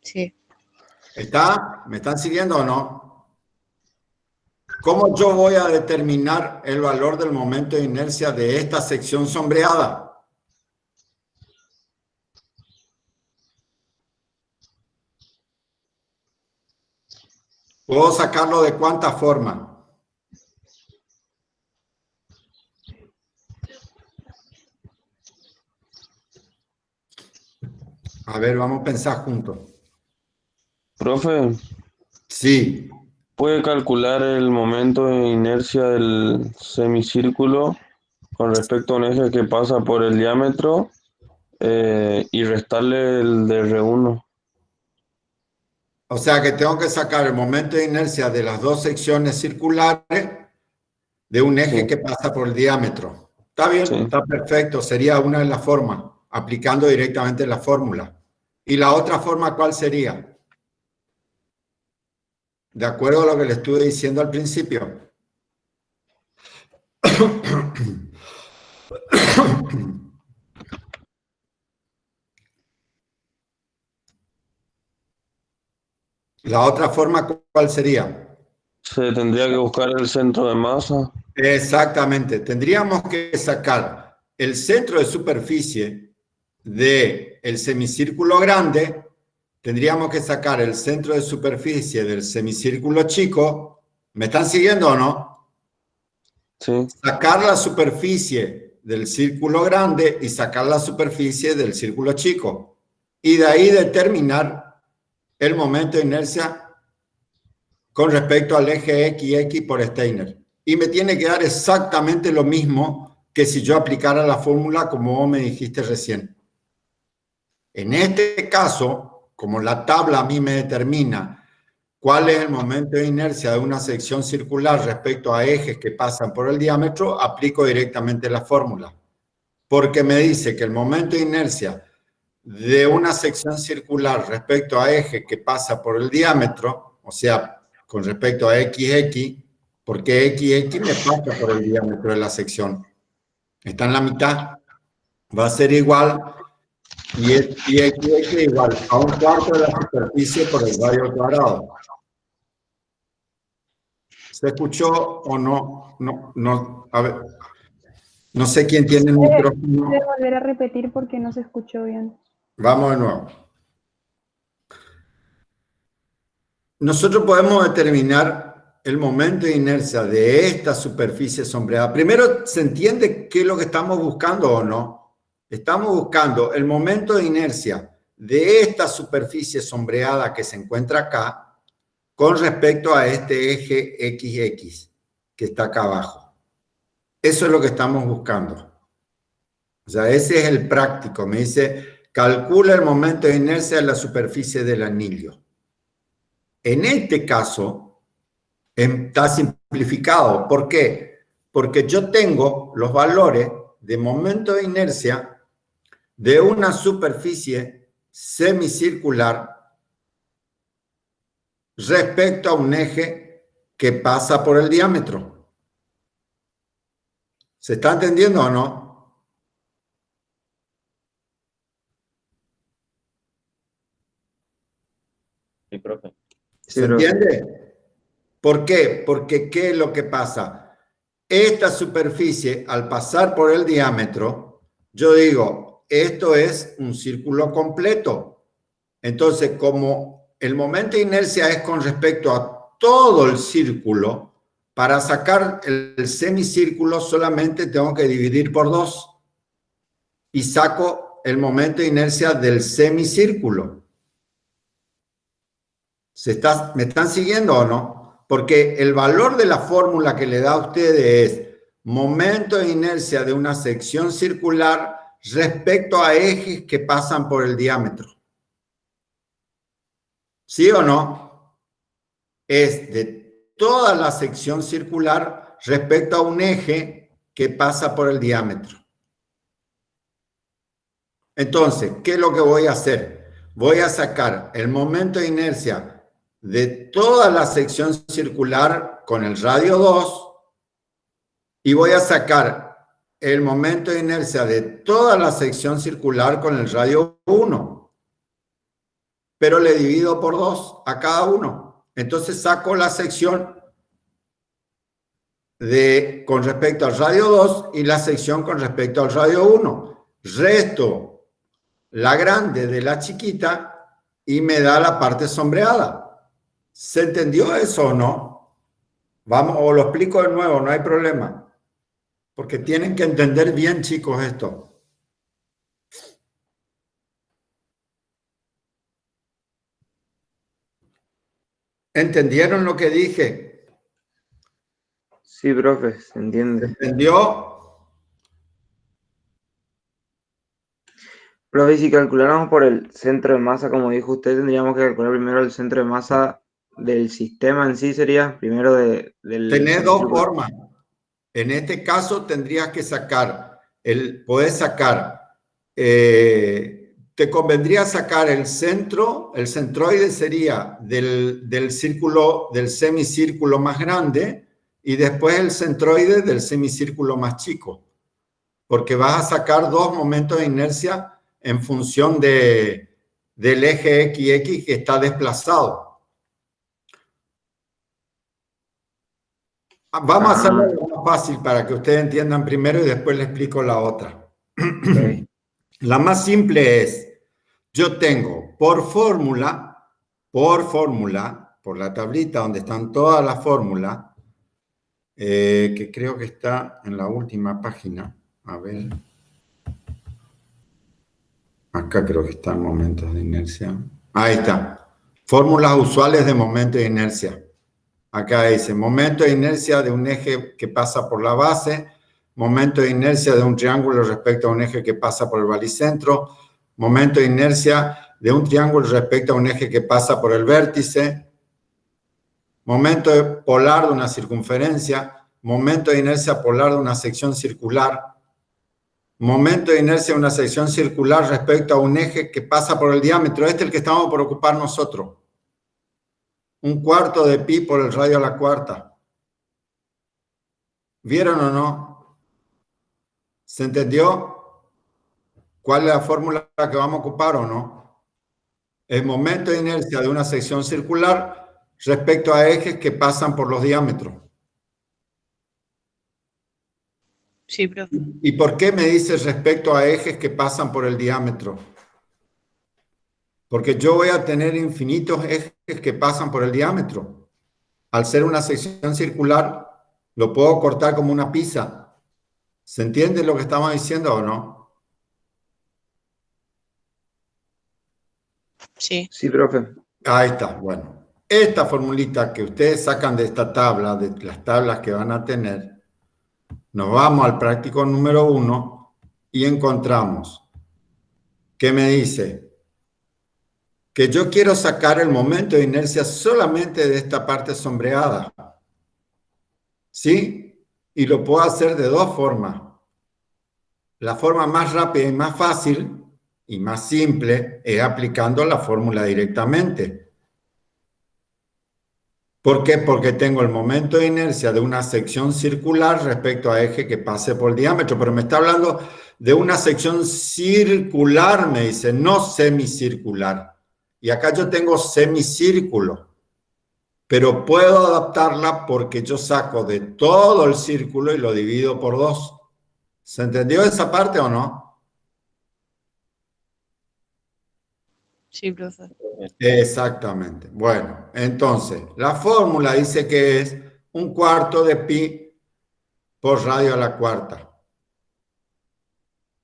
Sí. ¿Está? ¿Me están siguiendo o no? ¿Cómo yo voy a determinar el valor del momento de inercia de esta sección sombreada? ¿Puedo sacarlo de cuánta forma? A ver, vamos a pensar juntos. Profe, Sí, ¿puede calcular el momento de inercia del semicírculo con respecto a un eje que pasa por el diámetro y restarle el de R1? o sea que tengo que sacar el momento de inercia de las dos secciones circulares de un eje Sí, que pasa por el diámetro. Está bien, sí. está perfecto. Sería una de las formas, aplicando directamente la fórmula. ¿Y la otra forma cuál sería? De acuerdo a lo que le estuve diciendo al principio. La otra forma, ¿cuál sería? Se tendría que buscar el centro de masa. Exactamente. Tendríamos que sacar el centro de superficie del semicírculo grande, tendríamos que sacar el centro de superficie del semicírculo chico. ¿Me están siguiendo o no? Sí, Sacar la superficie del círculo grande y sacar la superficie del círculo chico. Y de ahí determinar el momento de inercia con respecto al eje XX por Steiner. Y me tiene que dar exactamente lo mismo que si yo aplicara la fórmula como vos me dijiste recién. En este caso, como la tabla a mí me determina cuál es el momento de inercia de una sección circular respecto a ejes que pasan por el diámetro, aplico directamente la fórmula. Porque me dice que el momento de inercia de una sección circular respecto a eje que pasa por el diámetro, o sea, con respecto a XX, porque XX me pasa por el diámetro de la sección. Está en la mitad. Va a ser igual, y XX igual a 1/4 de la superficie por el radio cuadrado. ¿Se escuchó o no? No, a ver. No sé quién tiene el micrófono. Puede volver a repetir porque no se escuchó bien. Vamos de nuevo. Nosotros podemos determinar el momento de inercia de esta superficie sombreada. Primero, ¿se entiende qué es lo que estamos buscando o no? Estamos buscando el momento de inercia de esta superficie sombreada que se encuentra acá con respecto a este eje XX que está acá abajo. Eso es lo que estamos buscando. O sea, ese es el práctico. Me dice, calcula el momento de inercia de la superficie del anillo. En este caso, está simplificado. ¿Por qué? Porque yo tengo los valores de momento de inercia de una superficie semicircular respecto a un eje que pasa por el diámetro. ¿Se está entendiendo o no? Sí, profe. ¿Se entiende? ¿Por qué? Porque ¿qué es lo que pasa? esta superficie, al pasar por el diámetro, yo digo, esto es un círculo completo. Entonces, como el momento de inercia es con respecto a todo el círculo, para sacar el semicírculo solamente tengo que dividir por 2 y saco el momento de inercia del semicírculo. ¿Me están siguiendo o no? Porque el valor de la fórmula que le da a ustedes es momento de inercia de una sección circular respecto a ejes que pasan por el diámetro. ¿Sí o no? Es de toda la sección circular respecto a un eje que pasa por el diámetro. Entonces, ¿qué es lo que voy a hacer? Voy a sacar el momento de inercia de toda la sección circular con el radio 2 y voy a sacar el momento de inercia de toda la sección circular con el radio 1. Pero le divido por 2 a cada uno. Entonces saco la sección con respecto al radio 2 y la sección con respecto al radio 1. Resto la grande de la chiquita y me da la parte sombreada. ¿Se entendió eso o no? Vamos, o lo explico de nuevo, no hay problema. Porque tienen que entender bien, chicos, esto. ¿Entendieron lo que dije? Sí, profe, se entiende. ¿Entendió? Profe, si calculáramos por el centro de masa, como dijo usted, tendríamos que calcular primero el centro de masa del sistema en sí, sería primero del... Tenés dos formas. En este caso tendrías que sacar, podés sacar, te convendría sacar el centro, el centroide sería del círculo, del semicírculo más grande y después el centroide del semicírculo más chico, porque vas a sacar dos momentos de inercia en función del eje XX que está desplazado. Vamos a hacerlo más fácil para que ustedes entiendan primero y después les explico la otra. Okay. La más simple es, yo tengo por fórmula, por la tablita donde están todas las fórmulas, que creo que está en la última página. A ver. Acá creo que están momentos de inercia. Ahí está. Fórmulas usuales de momento de inercia. Acá dice, momento de inercia de un eje que pasa por la base, momento de inercia de un triángulo respecto a un eje que pasa por el baricentro, momento de inercia de un triángulo respecto a un eje que pasa por el vértice, momento polar de una circunferencia, momento de inercia polar de una sección circular, momento de inercia de una sección circular respecto a un eje que pasa por el diámetro. Este es el que estamos por ocupar nosotros. 1/4 de pi por el radio a la cuarta. ¿Vieron o no? ¿Se entendió cuál es la fórmula que vamos a ocupar o no? El momento de inercia de una sección circular respecto a ejes que pasan por los diámetros. Sí, profe. ¿Y por qué me dice respecto a ejes que pasan por el diámetro? Porque yo voy a tener infinitos ejes que pasan por el diámetro. Al ser una sección circular, lo puedo cortar como una pizza. ¿Se entiende lo que estamos diciendo o no? Sí. Sí, profe. Ahí está, bueno. Esta formulita que ustedes sacan de esta tabla, de las tablas que van a tener, nos vamos al práctico número 1 y encontramos, ¿qué me dice? Que yo quiero sacar el momento de inercia solamente de esta parte sombreada. ¿Sí? Y lo puedo hacer de dos formas. La forma más rápida y más fácil y más simple es aplicando la fórmula directamente. ¿Por qué? Porque tengo el momento de inercia de una sección circular respecto a eje que pase por el diámetro, pero me está hablando de una sección circular, me dice, no semicircular. Y acá yo tengo semicírculo. pero puedo adaptarla porque yo saco de todo el círculo y lo divido por 2. ¿Se entendió esa parte o no? Sí, profe. Exactamente. Bueno, entonces, la fórmula dice que es 1/4 de pi por radio a la cuarta.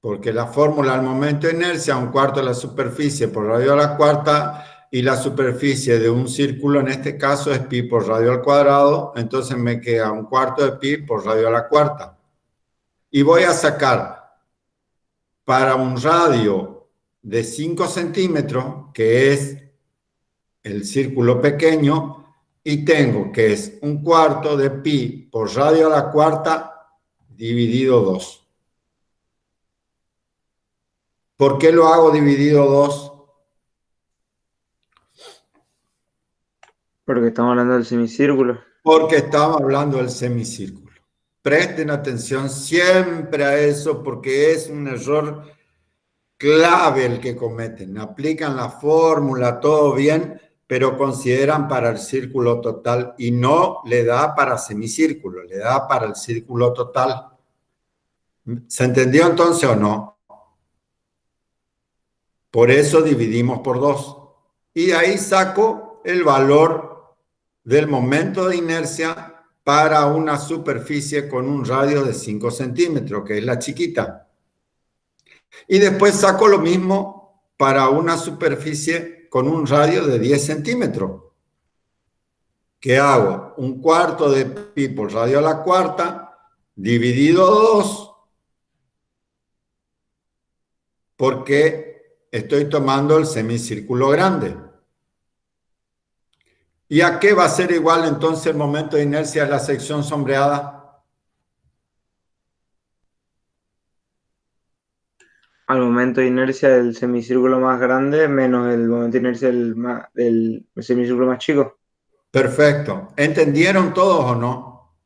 Porque la fórmula al momento de inercia, 1/4 de la superficie por radio a la cuarta, y la superficie de un círculo en este caso es pi por radio al cuadrado, entonces me queda 1/4 de pi por radio a la cuarta. Y voy a sacar para un radio de 5 centímetros, que es el círculo pequeño, y tengo que es 1/4 de pi por radio a la cuarta dividido 2. ¿Por qué lo hago dividido 2? Porque estamos hablando del semicírculo. Porque estamos hablando del semicírculo. Presten atención siempre a eso porque es un error clave el que cometen. Aplican la fórmula, todo bien, pero consideran para el círculo total y no le da para semicírculo, le da para el círculo total. ¿Se entendió entonces o no? Por eso dividimos por 2. Y de ahí saco el valor del momento de inercia para una superficie con un radio de 5 centímetros, que es la chiquita. Y después saco lo mismo para una superficie con un radio de 10 centímetros. ¿Qué hago? 1/4 de pi por radio a la cuarta dividido 2, porque estoy tomando el semicírculo grande. ¿Y a qué va a ser igual entonces el momento de inercia de la sección sombreada? Al momento de inercia del semicírculo más grande menos el momento de inercia del semicírculo más chico. Perfecto. ¿Entendieron todos o no?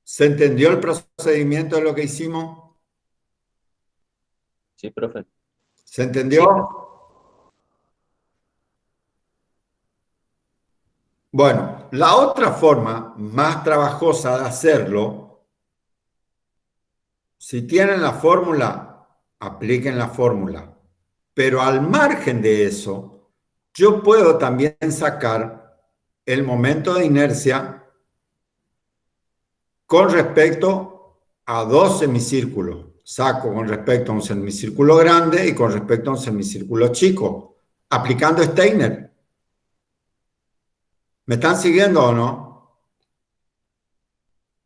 ¿Se entendió el procedimiento de lo que hicimos? Sí, profe. ¿Se entendió? Bueno, la otra forma más trabajosa de hacerlo, si tienen la fórmula, apliquen la fórmula. Pero al margen de eso, yo puedo también sacar el momento de inercia con respecto a 2 semicírculos. Saco con respecto a un semicírculo grande y con respecto a un semicírculo chico, aplicando Steiner. ¿Me están siguiendo o no?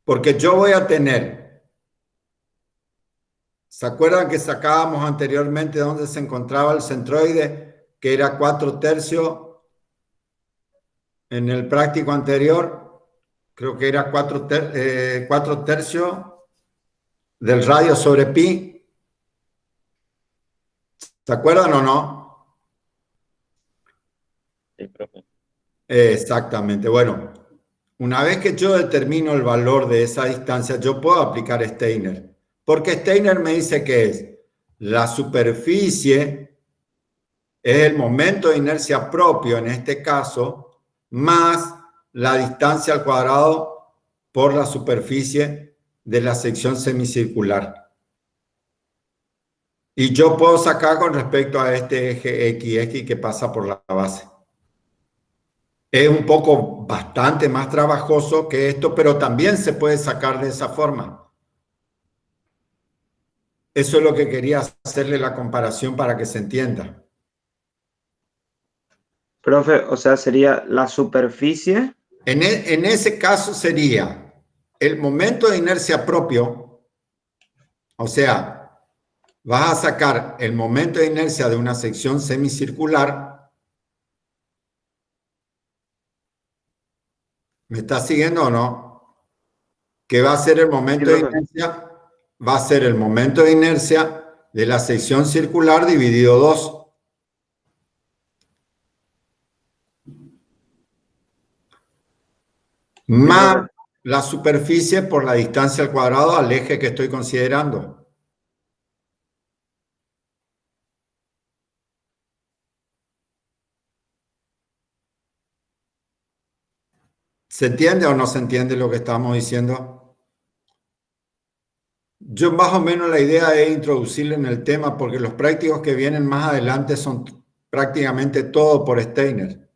Porque yo voy a tener, ¿se acuerdan que sacábamos anteriormente dónde se encontraba el centroide, que era 4/3 en el práctico anterior? Creo que era 4/3 del radio sobre pi. ¿Se acuerdan o no? Sí, profe. Exactamente. Bueno, una vez que yo determino el valor de esa distancia, yo puedo aplicar Steiner. Porque Steiner me dice que es la superficie, es el momento de inercia propio en este caso, más la distancia al cuadrado por la superficie de la sección semicircular. Y yo puedo sacar con respecto a este eje XX que pasa por la base. Es un poco bastante más trabajoso que esto, pero también se puede sacar de esa forma. Eso es lo que quería hacerle la comparación para que se entienda. Profe, o sea, sería la superficie. En ese caso sería el momento de inercia propio, o sea, vas a sacar el momento de inercia de una sección semicircular. ¿Me está siguiendo o no? Que va a ser el momento de inercia, va a ser el momento de inercia de la sección circular dividido 2. Más la superficie por la distancia al cuadrado al eje que estoy considerando. ¿Se entiende o no se entiende lo que estamos diciendo? Yo más o menos la idea es introducirle en el tema porque los prácticos que vienen más adelante son prácticamente todo por Steiner.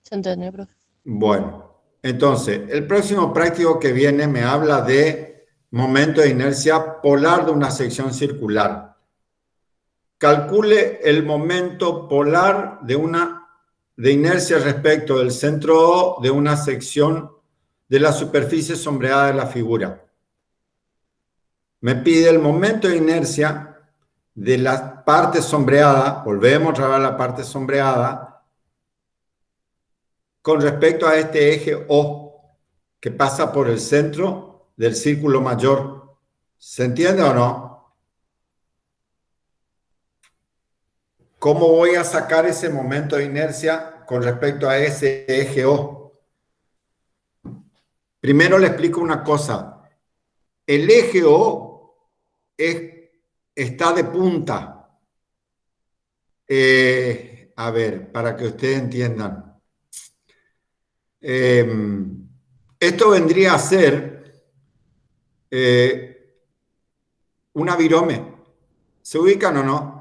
Se entendió, profe. Bueno, entonces, el próximo práctico que viene me habla de momento de inercia polar de una sección circular. Calcule el momento polar de inercia respecto del centro O de una sección de la superficie sombreada de la figura. Me pide el momento de inercia de la parte sombreada, volvemos a ver la parte sombreada, con respecto a este eje O, que pasa por el centro del círculo mayor. ¿Se entiende o no? ¿Cómo voy a sacar ese momento de inercia con respecto a ese eje O? Primero le explico una cosa. El eje O está de punta. A ver, para que ustedes entiendan. Esto vendría a ser una virome. ¿Se ubican o no?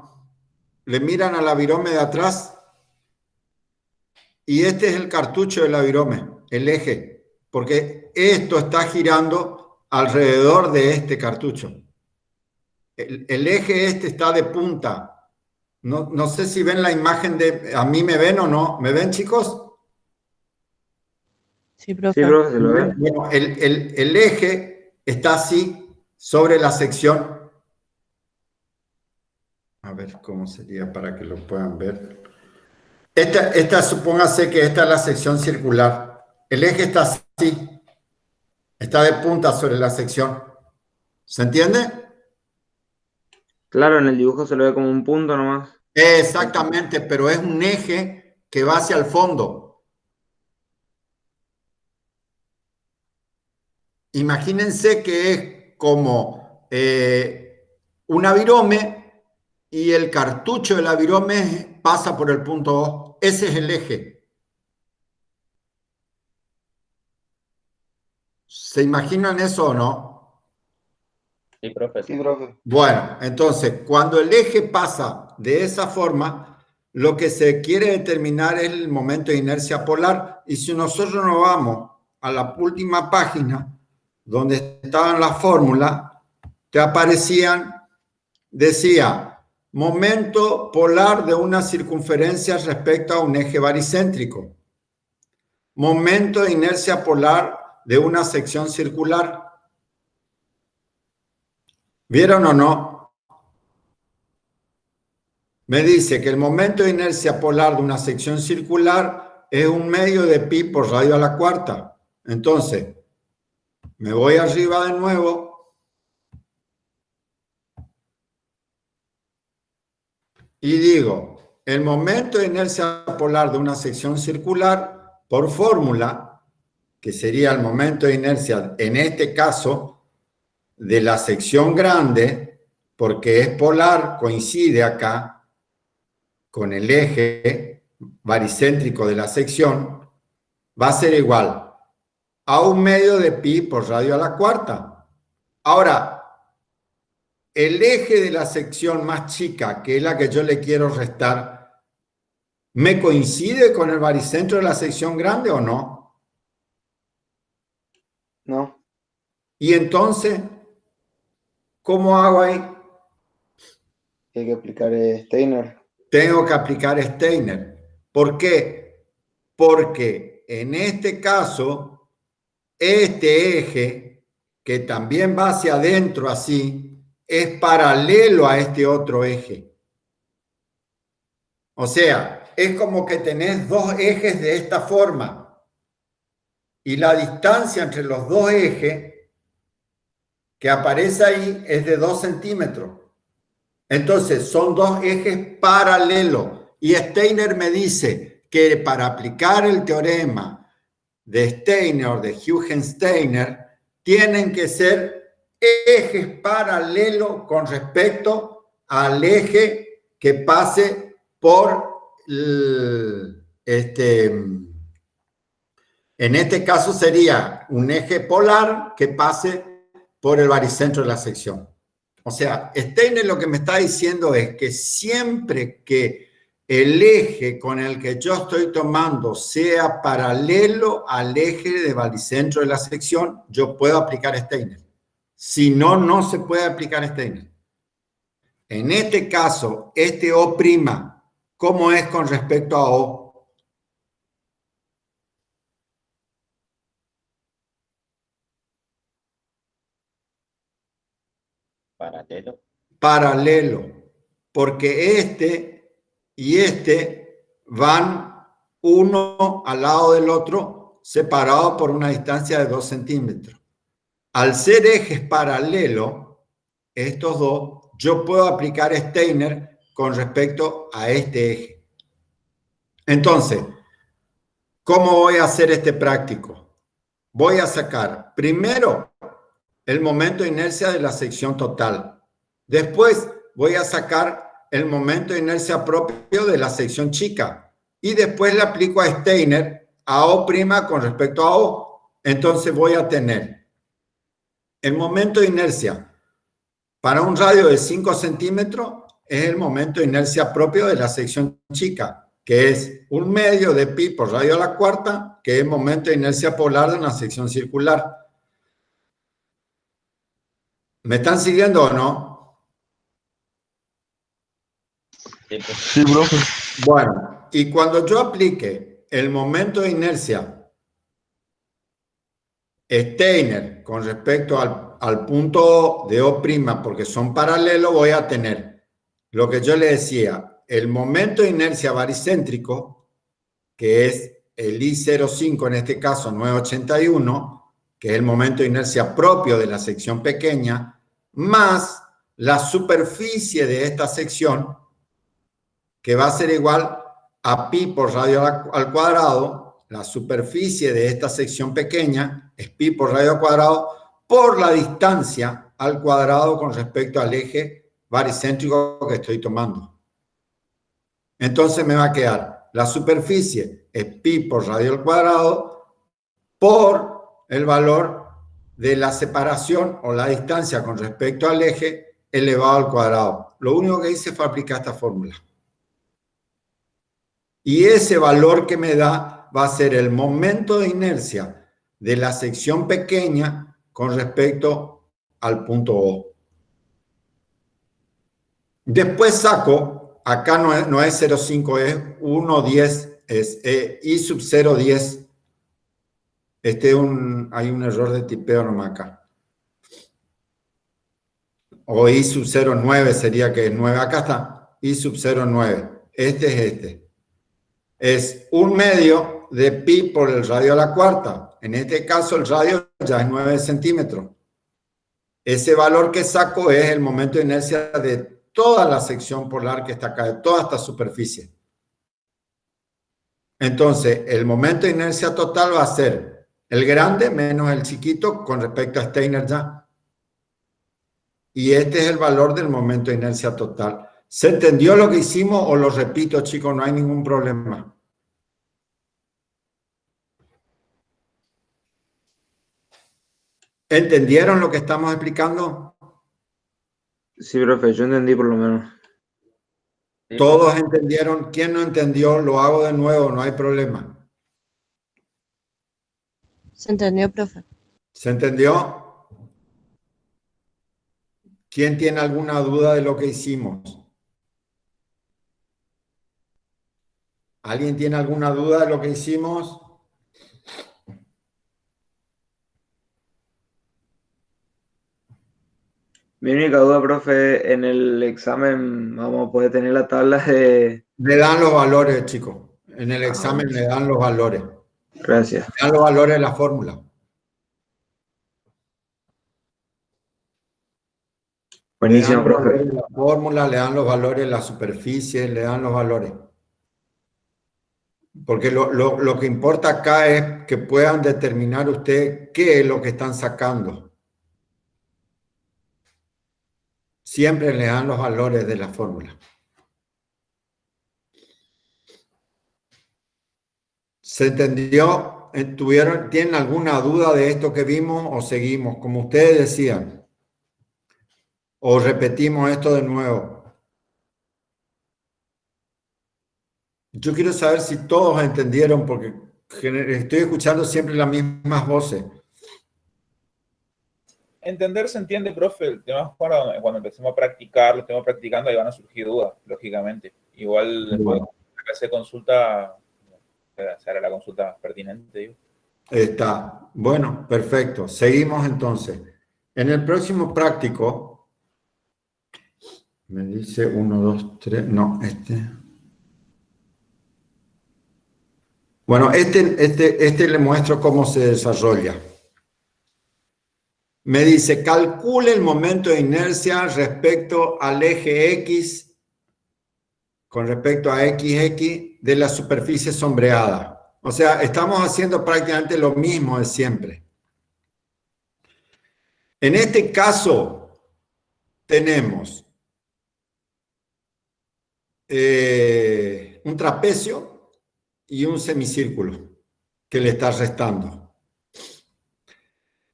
Le miran a la virome de atrás y este es el cartucho de la virome, el eje, porque esto está girando alrededor de este cartucho. El eje este está de punta. No sé si ven la imagen de... ¿A mí me ven o no? ¿Me ven, chicos? Sí, profe. Sí, profe, se lo ve. Bueno, el eje está así sobre la sección. A ver cómo sería para que lo puedan ver. Supóngase que esta es la sección circular. El eje está así. Está de punta sobre la sección. ¿Se entiende? Claro, en el dibujo se lo ve como un punto nomás. Exactamente, pero es un eje que va hacia el fondo. Imagínense que es como una virome y el cartucho de la virome pasa por el punto O. Ese es el eje. ¿Se imaginan eso o no? Sí, profe. Sí, profe. Bueno, entonces, cuando el eje pasa de esa forma, lo que se quiere determinar es el momento de inercia polar. Y si nosotros nos vamos a la última página, donde estaban las fórmulas, te aparecían, decía, momento polar de una circunferencia respecto a un eje baricéntrico. Momento de inercia polar de una sección circular. ¿Vieron o no? Me dice que el momento de inercia polar de una sección circular es 1/2 de pi por radio a la cuarta. Entonces, me voy arriba de nuevo y digo, el momento de inercia polar de una sección circular, por fórmula, que sería el momento de inercia, en este caso, de la sección grande, porque es polar, coincide acá con el eje baricéntrico de la sección, va a ser igual a 1/2 de pi por radio a la cuarta. Ahora, el eje de la sección más chica, que es la que yo le quiero restar, ¿me coincide con el baricentro de la sección grande o no? No. Y entonces, ¿cómo hago ahí? Hay que aplicar Steiner. Tengo que aplicar Steiner. ¿Por qué? Porque en este caso, este eje, que también va hacia adentro así, es paralelo a este otro eje. O sea, es como que tenés dos ejes de esta forma. Y la distancia entre los dos ejes que aparece ahí es de 2 centímetros. Entonces, son dos ejes paralelos. Y Steiner me dice que para aplicar el teorema de Steiner o de Huygens-Steiner, tienen que ser ejes paralelos con respecto al eje que pase por En este caso sería un eje polar que pase por el baricentro de la sección. O sea, Steiner lo que me está diciendo es que siempre que el eje con el que yo estoy tomando sea paralelo al eje de baricentro de la sección, yo puedo aplicar Steiner. Si no, no se puede aplicar Steiner. En este caso, este O', ¿cómo es con respecto a O? Paralelo. Paralelo, porque este y este van uno al lado del otro, separados por una distancia de 2 centímetros. Al ser ejes paralelos, estos dos, yo puedo aplicar Steiner con respecto a este eje. Entonces, ¿cómo voy a hacer este práctico? Voy a sacar primero el momento de inercia de la sección total. Después voy a sacar el momento de inercia propio de la sección chica. Y después le aplico a Steiner a O' con respecto a O. Entonces voy a tener el momento de inercia para un radio de 5 centímetros es el momento de inercia propio de la sección chica, que es 1/2 de pi por radio a la cuarta, que es el momento de inercia polar de una sección circular. ¿Me están siguiendo o no? Sí, profe. Sí, profe. Bueno, y cuando yo aplique el momento de inercia Steiner con respecto al punto de O', porque son paralelos, voy a tener lo que yo le decía, el momento de inercia baricéntrico, que es el I05, en este caso 981, que es el momento de inercia propio de la sección pequeña, más la superficie de esta sección, que va a ser igual a pi por radio al cuadrado. La superficie de esta sección pequeña es pi por radio al cuadrado por la distancia al cuadrado con respecto al eje baricéntrico que estoy tomando. Entonces me va a quedar la superficie es pi por radio al cuadrado por el valor de la separación o la distancia con respecto al eje elevado al cuadrado. Lo único que hice fue aplicar esta fórmula. Y ese valor que me da va a ser el momento de inercia de la sección pequeña con respecto al punto O. Después saco, acá no es 0,5, es 1,10, es I sub 0,10. Hay un error de tipeo nomás acá. O I sub 0,9 sería que es 9. Acá está, I sub 0,9. Este es este. Es 1/2 de pi por el radio a la cuarta. En este caso el radio ya es 9 centímetros. Ese valor que saco es el momento de inercia de toda la sección polar que está acá, de toda esta superficie. Entonces, el momento de inercia total va a ser el grande menos el chiquito con respecto a Steiner ya. Y este es el valor del momento de inercia total. ¿Se entendió lo que hicimos o lo repito, chicos? No hay ningún problema. ¿Entendieron lo que estamos explicando? Sí, profe, yo entendí por lo menos. Sí, ¿Todos entendieron? ¿Quién no entendió? Lo hago de nuevo, no hay problema. Se entendió, profe. ¿Se entendió? ¿Quién tiene alguna duda de lo que hicimos? ¿Alguien tiene alguna duda de lo que hicimos? Mi única duda, profe, en el examen vamos a poder tener la tabla de... Le dan los valores, chicos. En el examen le dan los valores. Gracias. Le dan los valores de la fórmula. Buenísimo, Le dan los profe. valores de la fórmula, le dan los valores de la superficie, le dan los valores. Porque lo que importa acá es que puedan determinar ustedes qué es lo que están sacando. Siempre le dan los valores de la fórmula. ¿Se entendió? ¿tienen alguna duda de esto que vimos o seguimos? Como ustedes decían. ¿O repetimos esto de nuevo? Yo quiero saber si todos entendieron, porque estoy escuchando siempre las mismas voces. Entender se entiende, profe. El tema es cuando empecemos a practicar, lo estemos practicando, ahí van a surgir dudas, lógicamente. Igual después de que se consulta, se hará la consulta pertinente, digo. Está. Bueno, perfecto. Seguimos entonces. En el próximo práctico, me dice 1, 2, 3, no, Bueno, le muestro cómo se desarrolla. Me dice, calcule el momento de inercia respecto al eje X, con respecto a XX de la superficie sombreada. O sea, estamos haciendo prácticamente lo mismo de siempre. En este caso, tenemos un trapecio y un semicírculo que le está restando.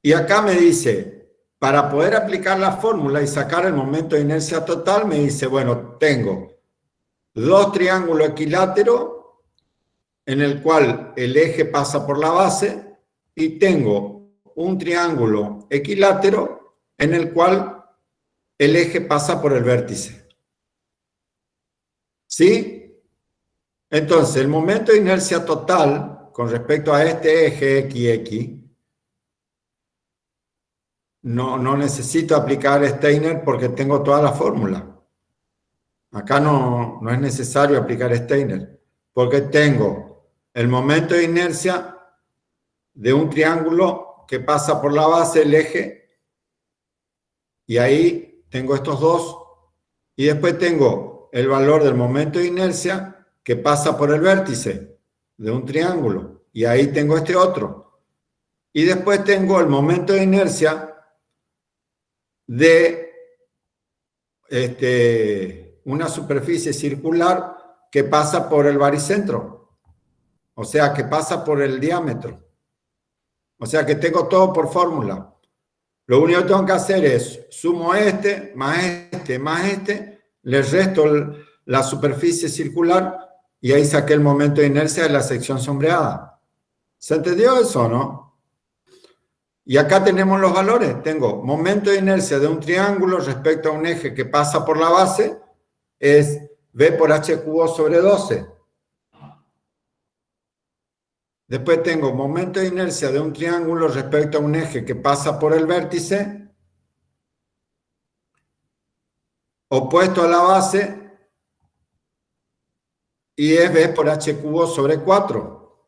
Y acá me dice, para poder aplicar la fórmula y sacar el momento de inercia total, me dice, bueno, tengo dos triángulos equiláteros en el cual el eje pasa por la base y tengo un triángulo equilátero en el cual el eje pasa por el vértice. ¿Sí? Entonces, el momento de inercia total con respecto a este eje XX, no necesito aplicar Steiner porque tengo toda la fórmula. Acá no es necesario aplicar Steiner, porque tengo el momento de inercia de un triángulo que pasa por la base del eje, y ahí tengo estos dos, y después tengo el valor del momento de inercia que pasa por el vértice de un triángulo, y ahí tengo este otro. Y después tengo el momento de inercia de una superficie circular que pasa por el baricentro, o sea, que pasa por el diámetro. O sea, que tengo todo por fórmula. Lo único que tengo que hacer es sumo este, más este, le resto la superficie circular y ahí saqué el momento de inercia de la sección sombreada. ¿Se entendió eso, no? Y acá tenemos los valores. Tengo momento de inercia de un triángulo respecto a un eje que pasa por la base, es V por H cubo sobre 12. Después tengo momento de inercia de un triángulo respecto a un eje que pasa por el vértice, opuesto a la base, y es V por H cubo sobre 4.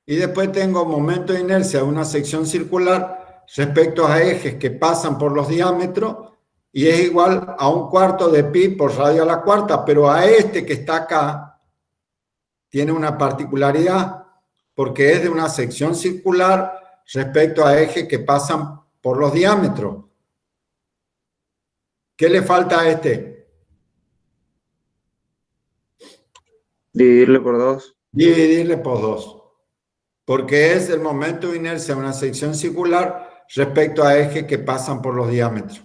Y después tengo momento de inercia de una sección circular respecto a ejes que pasan por los diámetros y es igual a 1/4 de pi por radio a la cuarta, pero a este que está acá tiene una particularidad porque es de una sección circular respecto a ejes que pasan por los diámetros. ¿Qué le falta a este? Dividirle por 2. Dividirle por 2. Porque es el momento de inercia de una sección circular respecto a ejes que pasan por los diámetros.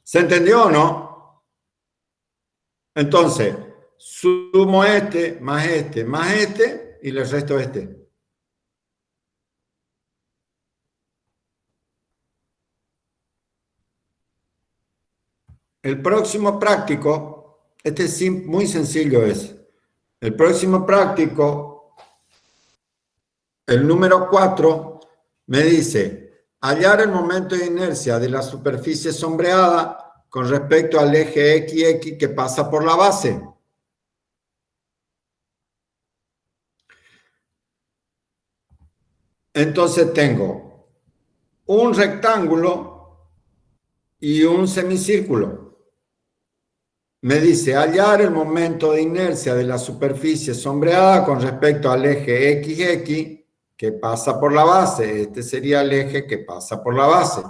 ¿Se entendió o no? Entonces, sumo este, más este, y le resto este. El próximo práctico, este es muy sencillo es. El próximo práctico, el número 4, me dice, hallar el momento de inercia de la superficie sombreada con respecto al eje XX que pasa por la base. Entonces tengo un rectángulo y un semicírculo. Me dice hallar el momento de inercia de la superficie sombreada con respecto al eje XX que pasa por la base. Este sería el eje que pasa por la base.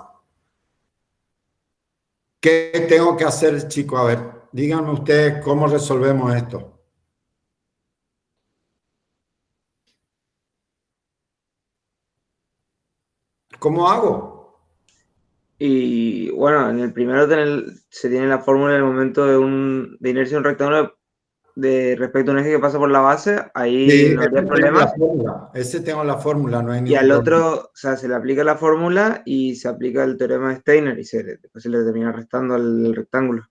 ¿Qué tengo que hacer, chicos? A ver, Díganme ustedes cómo resolvemos esto. ¿Cómo hago? Y bueno, en el primero se tiene la fórmula del momento de inercia de un rectángulo respecto a un eje que pasa por la base, ahí Sí, no habría ese tengo problema. la fórmula. Ese tengo la fórmula, no hay Y ningún al problema. otro, o sea, se le aplica la fórmula y se aplica el teorema de Steiner y después se le termina restando al rectángulo.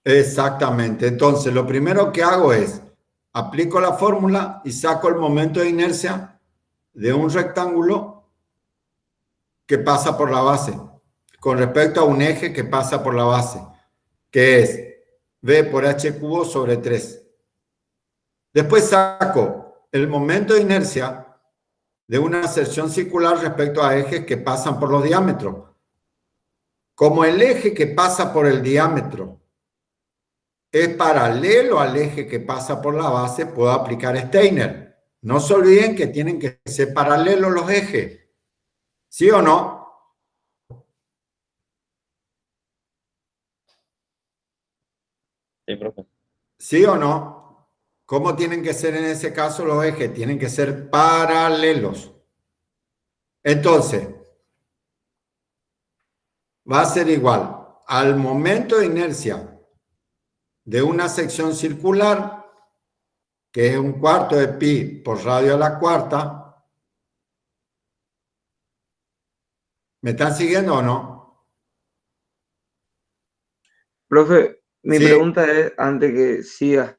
Exactamente. Entonces, lo primero que hago es, aplico la fórmula y saco el momento de inercia de un rectángulo que pasa por la base, con respecto a un eje que pasa por la base, que es V por H cubo sobre 3. Después saco el momento de inercia de una sección circular respecto a ejes que pasan por los diámetros. Como el eje que pasa por el diámetro es paralelo al eje que pasa por la base, puedo aplicar Steiner. No se olviden que tienen que ser paralelos los ejes. ¿Sí o no? Sí, profe. ¿Sí o no? ¿Cómo tienen que ser en ese caso los ejes? Tienen que ser paralelos. Entonces, va a ser igual al momento de inercia de una sección circular, que es un cuarto de pi por radio a la cuarta. ¿Me están siguiendo o no? Profe, mi Sí, pregunta es, antes que siga,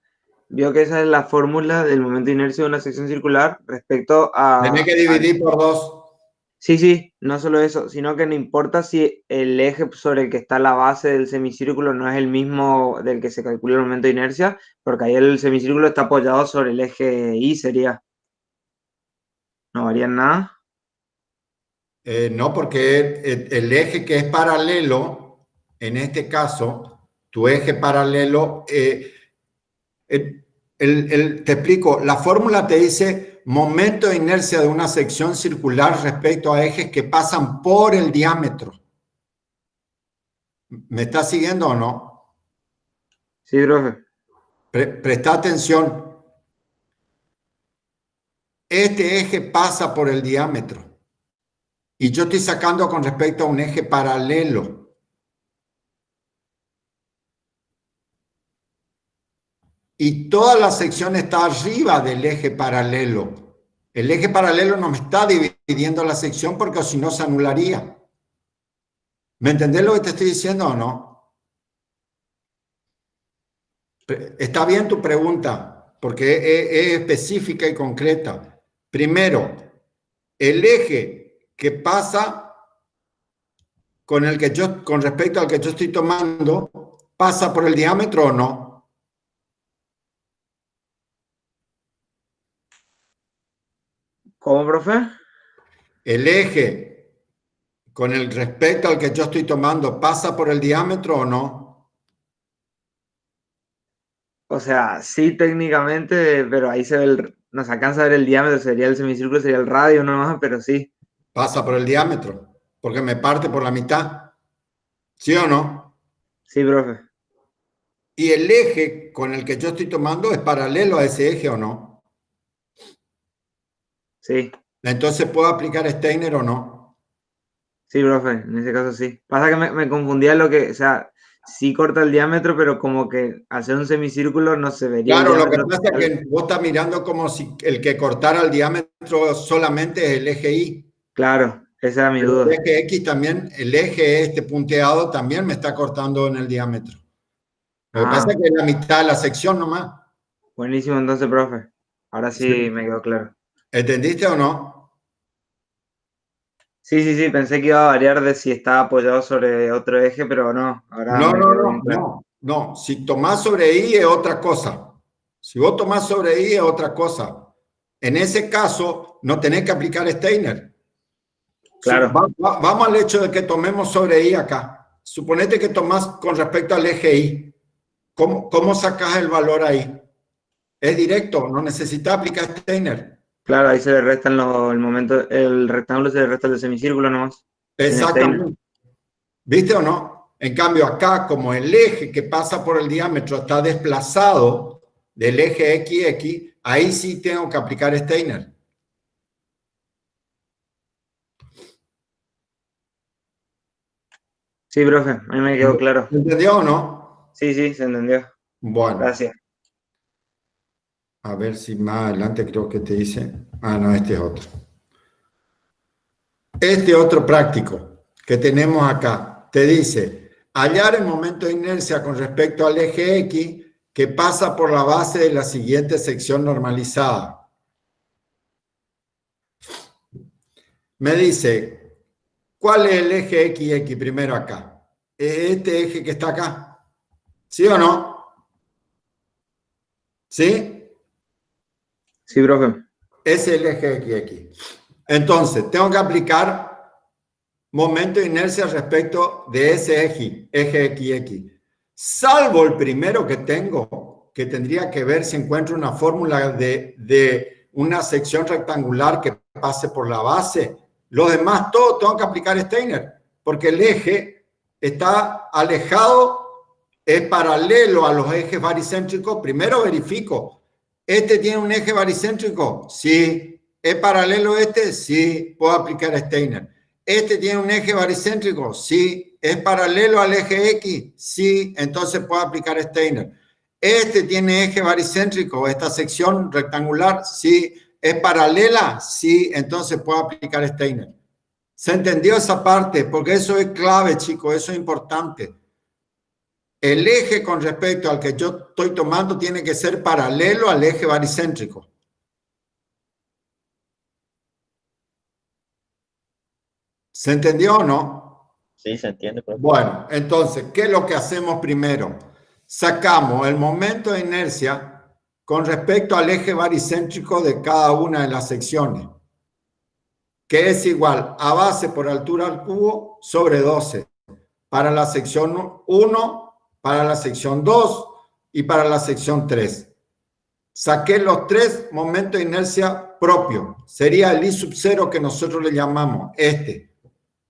vio que esa es la fórmula del momento de inercia de una sección circular respecto tenés a... que dividir por 2. Sí, sí, no solo eso, sino que no importa si el eje sobre el que está la base del semicírculo no es el mismo del que se calcula el momento de inercia, porque ahí el semicírculo está apoyado sobre el eje Y, sería. ¿No varía en nada? No, porque el eje que es paralelo, en este caso, tu eje paralelo, te explico, la fórmula te dice momento de inercia de una sección circular respecto a ejes que pasan por el diámetro. ¿Me está siguiendo o no? Sí, profe. Presta atención. Este eje pasa por el diámetro y yo estoy sacando con respecto a un eje paralelo. Y toda la sección está arriba del eje paralelo. El eje paralelo no me está dividiendo la sección porque si no se anularía. ¿Me entendés lo que te estoy diciendo o no? Está bien tu pregunta, porque es específica y concreta. Primero, el eje que pasa con respecto al que yo estoy tomando, ¿pasa por el diámetro o no? ¿Cómo, profe? El eje con el respecto al que yo estoy tomando, ¿pasa por el diámetro o no? O sea, sí técnicamente, pero ahí se ve nos alcanza a ver el diámetro, sería el semicírculo, sería el radio nomás, pero sí. Pasa por el diámetro, porque me parte por la mitad. ¿Sí o no? Sí, profe. Y el eje con el que yo estoy tomando es paralelo a ese eje o no. Sí. Entonces, ¿puedo aplicar Steiner o no? Sí, profe, en ese caso sí. Pasa que me confundía lo que, o sea, sí corta el diámetro, pero como que al ser un semicírculo no se vería el Claro, lo que diámetro pasa es total. que vos estás mirando como si el que cortara el diámetro solamente es el eje Y. Claro, esa era mi Pero el duda. eje X también, el eje este punteado también me está cortando en el diámetro. Lo que pasa Ah, es que es la mitad de la sección nomás. buenísimo entonces, profe. Ahora sí me quedó claro. ¿Entendiste o no? Sí, sí, sí, pensé que iba a variar de si estaba apoyado sobre otro eje, pero no, ahora No, me no, quedó bien no, claro. no, no. Si tomás sobre I es otra cosa. Si vos tomás sobre I es otra cosa. En ese caso, no tenés que aplicar Steiner. Claro, Vamos al hecho de que tomemos sobre I acá. Suponete que tomás con respecto al eje I. ¿Cómo sacás el valor ahí? Es directo, no necesitas aplicar Steiner. claro, ahí se le restan el momento, el rectángulo se le resta el semicírculo nomás, sin Steiner. Exactamente. ¿Viste o no? En cambio, acá, como el eje que pasa por el diámetro está desplazado del eje XX, ahí sí tengo que aplicar Steiner. Sí, profe, a mí me quedó claro. ¿Entendió o no? Sí, sí, se entendió. Bueno, Gracias. a ver si más adelante creo que te dice. Ah, no, este es otro. Este otro práctico que tenemos acá te dice hallar el momento de inercia con respecto al eje X que pasa por la base de la siguiente sección normalizada. Me dice, ¿cuál es el eje XX primero acá? ¿Es este eje que está acá? ¿Sí o no? ¿Sí? Sí, profe. Ese es el eje XX. Entonces, tengo que aplicar momento de inercia respecto de ese eje XX. Salvo el primero que tengo, que tendría que ver si encuentro una fórmula de una sección rectangular que pase por la base. Los demás, todo tengo que aplicar Steiner, porque el eje está alejado, es paralelo a los ejes baricéntricos. Primero verifico, ¿este tiene un eje baricéntrico? Sí. ¿Es paralelo a este? Sí, puedo aplicar Steiner. ¿Este tiene un eje baricéntrico? Sí. ¿Es paralelo al eje X? Sí, entonces puedo aplicar Steiner. ¿Este tiene eje baricéntrico? ¿Esta sección rectangular? Sí. ¿Es paralela? Sí, entonces puedo aplicar Steiner. ¿Se entendió esa parte? Porque eso es clave, chicos, eso es importante. El eje con respecto al que yo estoy tomando tiene que ser paralelo al eje baricéntrico. ¿Se entendió o no? Sí, se entiende, profe. Bueno, entonces, ¿qué es lo que hacemos primero? Sacamos el momento de inercia con respecto al eje baricéntrico de cada una de las secciones, que es igual a base por altura al cubo sobre 12, para la sección 1, para la sección 2 y para la sección 3. Saqué los tres momentos de inercia propios. Sería el I sub 0 que nosotros le llamamos este.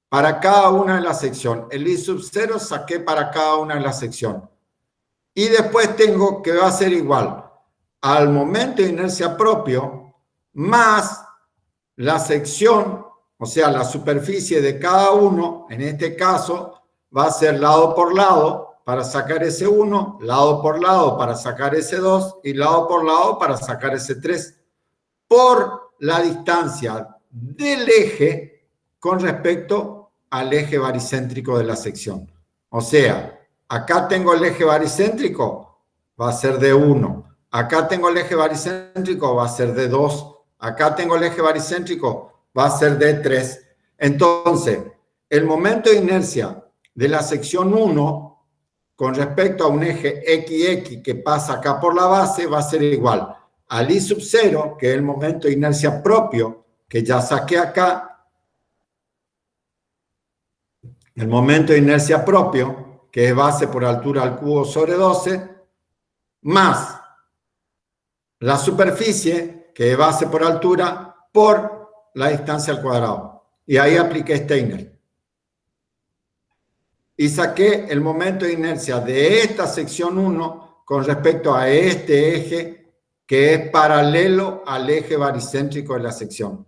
Para cada una de las secciones. El I sub 0 saqué para cada una de las secciones. Y después tengo que va a ser igual al momento de inercia propio más la sección, o sea, la superficie de cada uno, en este caso, va a ser lado por lado para sacar ese 1, lado por lado para sacar ese 2 y lado por lado para sacar ese 3, por la distancia del eje con respecto al eje baricéntrico de la sección. O sea, acá tengo el eje baricéntrico, va a ser de 1. Acá tengo el eje baricéntrico, va a ser de 2. Acá tengo el eje baricéntrico, va a ser de 3. Entonces, el momento de inercia de la sección 1 con respecto a un eje XX que pasa acá por la base va a ser igual al I sub 0, que es el momento de inercia propio, que ya saqué acá, el momento de inercia propio, que es base por altura al cubo sobre 12, más la superficie, que es base por altura, por la distancia al cuadrado. Y ahí apliqué Steiner. Y saqué el momento de inercia de esta sección 1 con respecto a este eje que es paralelo al eje baricéntrico de la sección.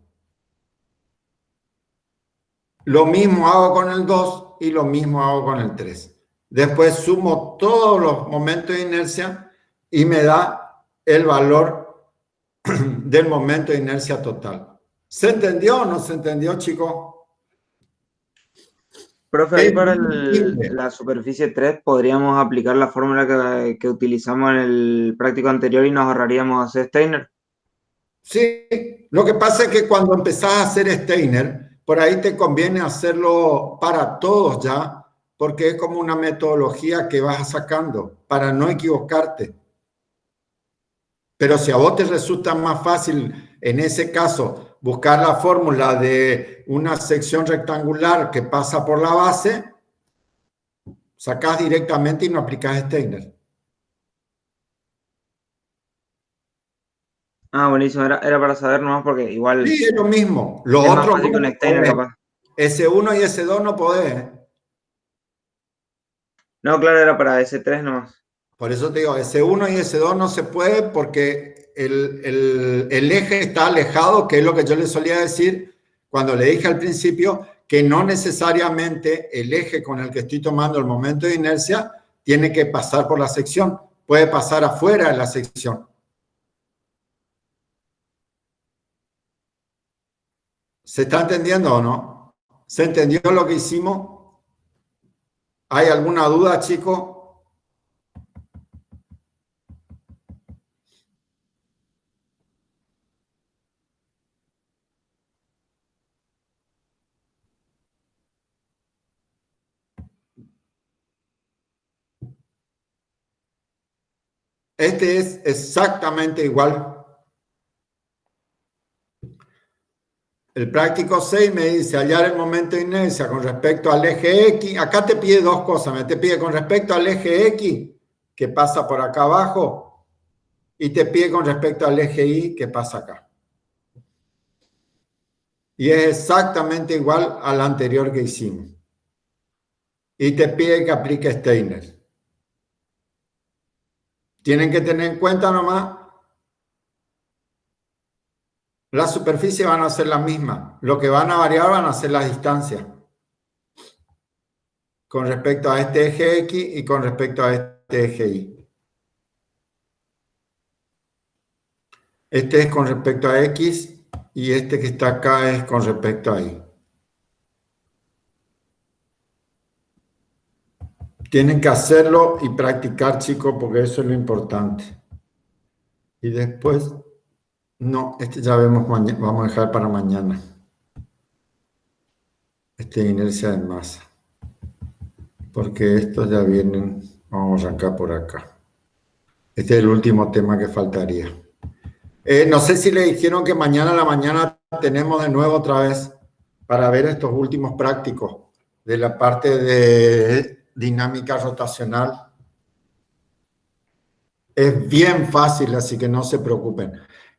Lo mismo hago con el 2 y lo mismo hago con el 3. Después sumo todos los momentos de inercia y me da el valor del momento de inercia total. ¿Se entendió o no se entendió, chicos? Profe, ahí para la superficie 3 podríamos aplicar la fórmula que utilizamos en el práctico anterior y nos ahorraríamos hacer Steiner. Sí, lo que pasa es que cuando empezás a hacer Steiner, por ahí te conviene hacerlo para todos ya, porque es como una metodología que vas sacando para no equivocarte. Pero si a vos te resulta más fácil, en ese caso, buscar la fórmula de una sección rectangular que pasa por la base, sacás directamente y no aplicás Steiner. Ah, buenísimo, era para saber nomás porque igual Sí, es lo mismo. Lo es más otro fácil con Steiner, capaz. S1 y S2 no podés. No, claro, era para S3 nomás. Por eso te digo, S1 y S2 no se puede porque el eje está alejado, que es lo que yo le solía decir cuando le dije al principio, que no necesariamente el eje con el que estoy tomando el momento de inercia tiene que pasar por la sección, puede pasar afuera de la sección. ¿Se está entendiendo o no? ¿Se entendió lo que hicimos? ¿Hay alguna duda, chicos? Este es exactamente igual. El práctico 6 me dice hallar el momento de inercia con respecto al eje X. Acá te pide dos cosas. Te pide con respecto al eje X, que pasa por acá abajo, y te pide con respecto al eje Y, que pasa acá. Y es exactamente igual al anterior que hicimos. Y te pide que aplique Steiner. Tienen que tener en cuenta nomás, las superficies van a ser las mismas. Lo que van a variar van a ser las distancias con respecto a este eje X y con respecto a este eje Y. Este es con respecto a X y este que está acá es con respecto a Y. Tienen que hacerlo y practicar, chicos, porque eso es lo importante. Y después, no, este ya vemos, vamos a dejar para mañana. Este inercia de masa. Porque estos ya vienen, vamos a arrancar por acá. Este es el último tema que faltaría. No sé si le dijeron que mañana a la mañana tenemos de nuevo otra vez para ver estos últimos prácticos de la parte de dinámica rotacional. Es bien fácil, así que no se preocupen.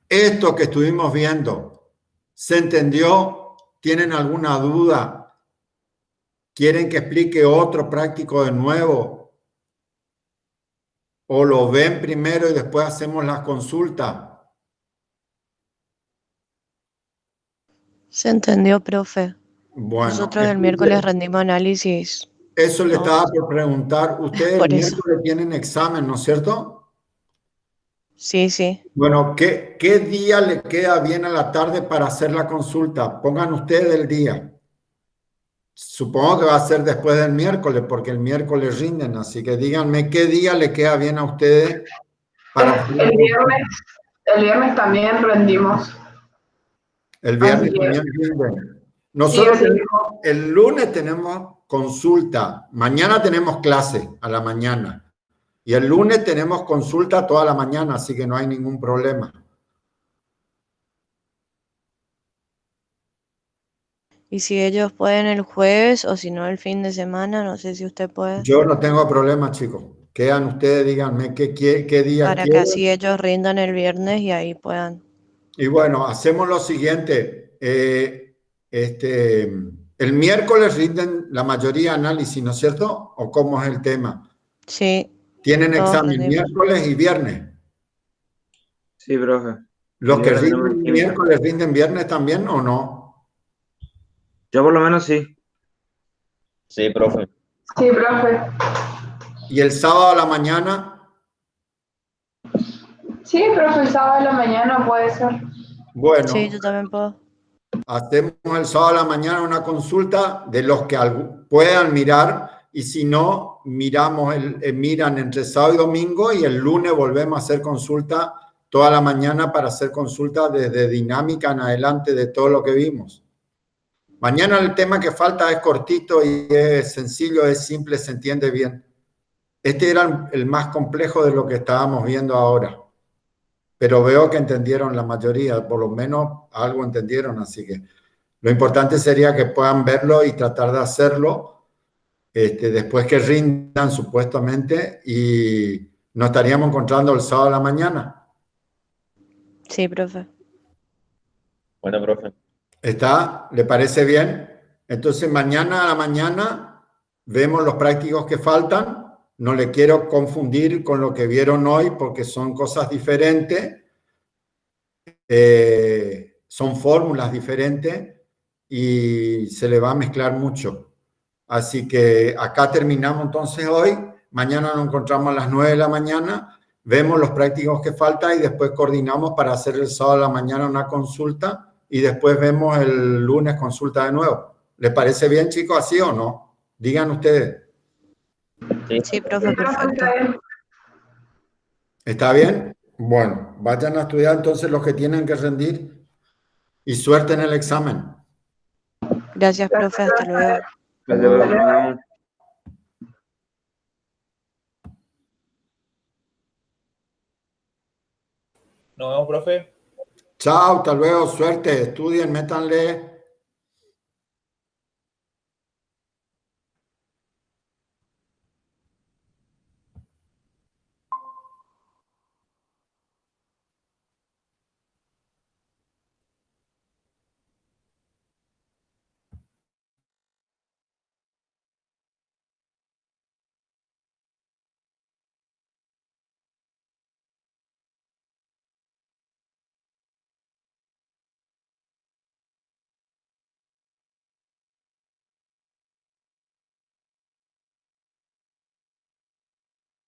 Esto que estuvimos viendo, ¿se entendió? ¿Tienen alguna duda? ¿Quieren que explique otro práctico de nuevo? ¿O lo ven primero y después hacemos las consultas? Se entendió, profe. Bueno, Nosotros el miércoles rendimos análisis. eso le No, estaba por preguntar. Ustedes el por eso. miércoles tienen examen, ¿no es cierto? Sí, sí. Bueno, ¿qué día le queda bien a la tarde para hacer la consulta? Pongan ustedes el día. Supongo que va a ser después del miércoles, porque el miércoles rinden, así que díganme qué día le queda bien a ustedes para hacer la consulta. El viernes también rendimos. El viernes Así que- también rinden. Nosotros Sí, sí. el lunes tenemos consulta, mañana tenemos clase a la mañana y el lunes tenemos consulta toda la mañana, así que no hay ningún problema. Y si ellos pueden el jueves o si no el fin de semana, no sé si usted puede. Yo no tengo problema, chicos. Quedan ustedes, díganme qué día Para que quieren. así ellos rindan el viernes y ahí puedan. Y bueno, hacemos lo siguiente. El miércoles rinden la mayoría análisis, ¿no es cierto? ¿O cómo es el tema? Sí. Tienen Todos examen rendimos. miércoles y viernes. Sí, profe. ¿Los El que viernes tenemos rinden química. miércoles rinden viernes también o no? Yo por lo menos sí. Sí, profe. Sí, profe. ¿Y el sábado a la mañana? Sí, profe, el sábado de la mañana puede ser. Bueno, Sí, yo también puedo. hacemos el sábado a la mañana una consulta de los que puedan mirar y si no, miran entre sábado y domingo y el lunes volvemos a hacer consulta toda la mañana para hacer consulta desde dinámica en adelante de todo lo que vimos. Mañana el tema que falta es cortito y es sencillo, es simple, se entiende bien. Este era el más complejo de lo que estábamos viendo ahora. Pero veo que entendieron la mayoría, por lo menos algo entendieron, así que lo importante sería que puedan verlo y tratar de hacerlo después que rindan supuestamente y nos estaríamos encontrando el sábado a la mañana. Sí, profe. Bueno, profe. ¿Está? ¿Le parece bien? Entonces mañana a la mañana vemos los prácticos que faltan no le quiero confundir con lo que vieron hoy porque son cosas diferentes, son fórmulas diferentes y se le va a mezclar mucho. Así que acá terminamos entonces hoy. Mañana nos encontramos a las 9 de la mañana, vemos los prácticos que faltan y después coordinamos para hacer el sábado a la mañana una consulta y después vemos el lunes consulta de nuevo. ¿Les parece bien, chicos, así o no? Digan ustedes. Sí, profe, perfecto. ¿Está bien? Bueno, vayan a estudiar entonces los que tienen que rendir y suerte en el examen. Gracias, profe, hasta luego. Gracias, profe, nos vemos. Nos vemos, profe. Chao, hasta luego, suerte, estudien, métanle.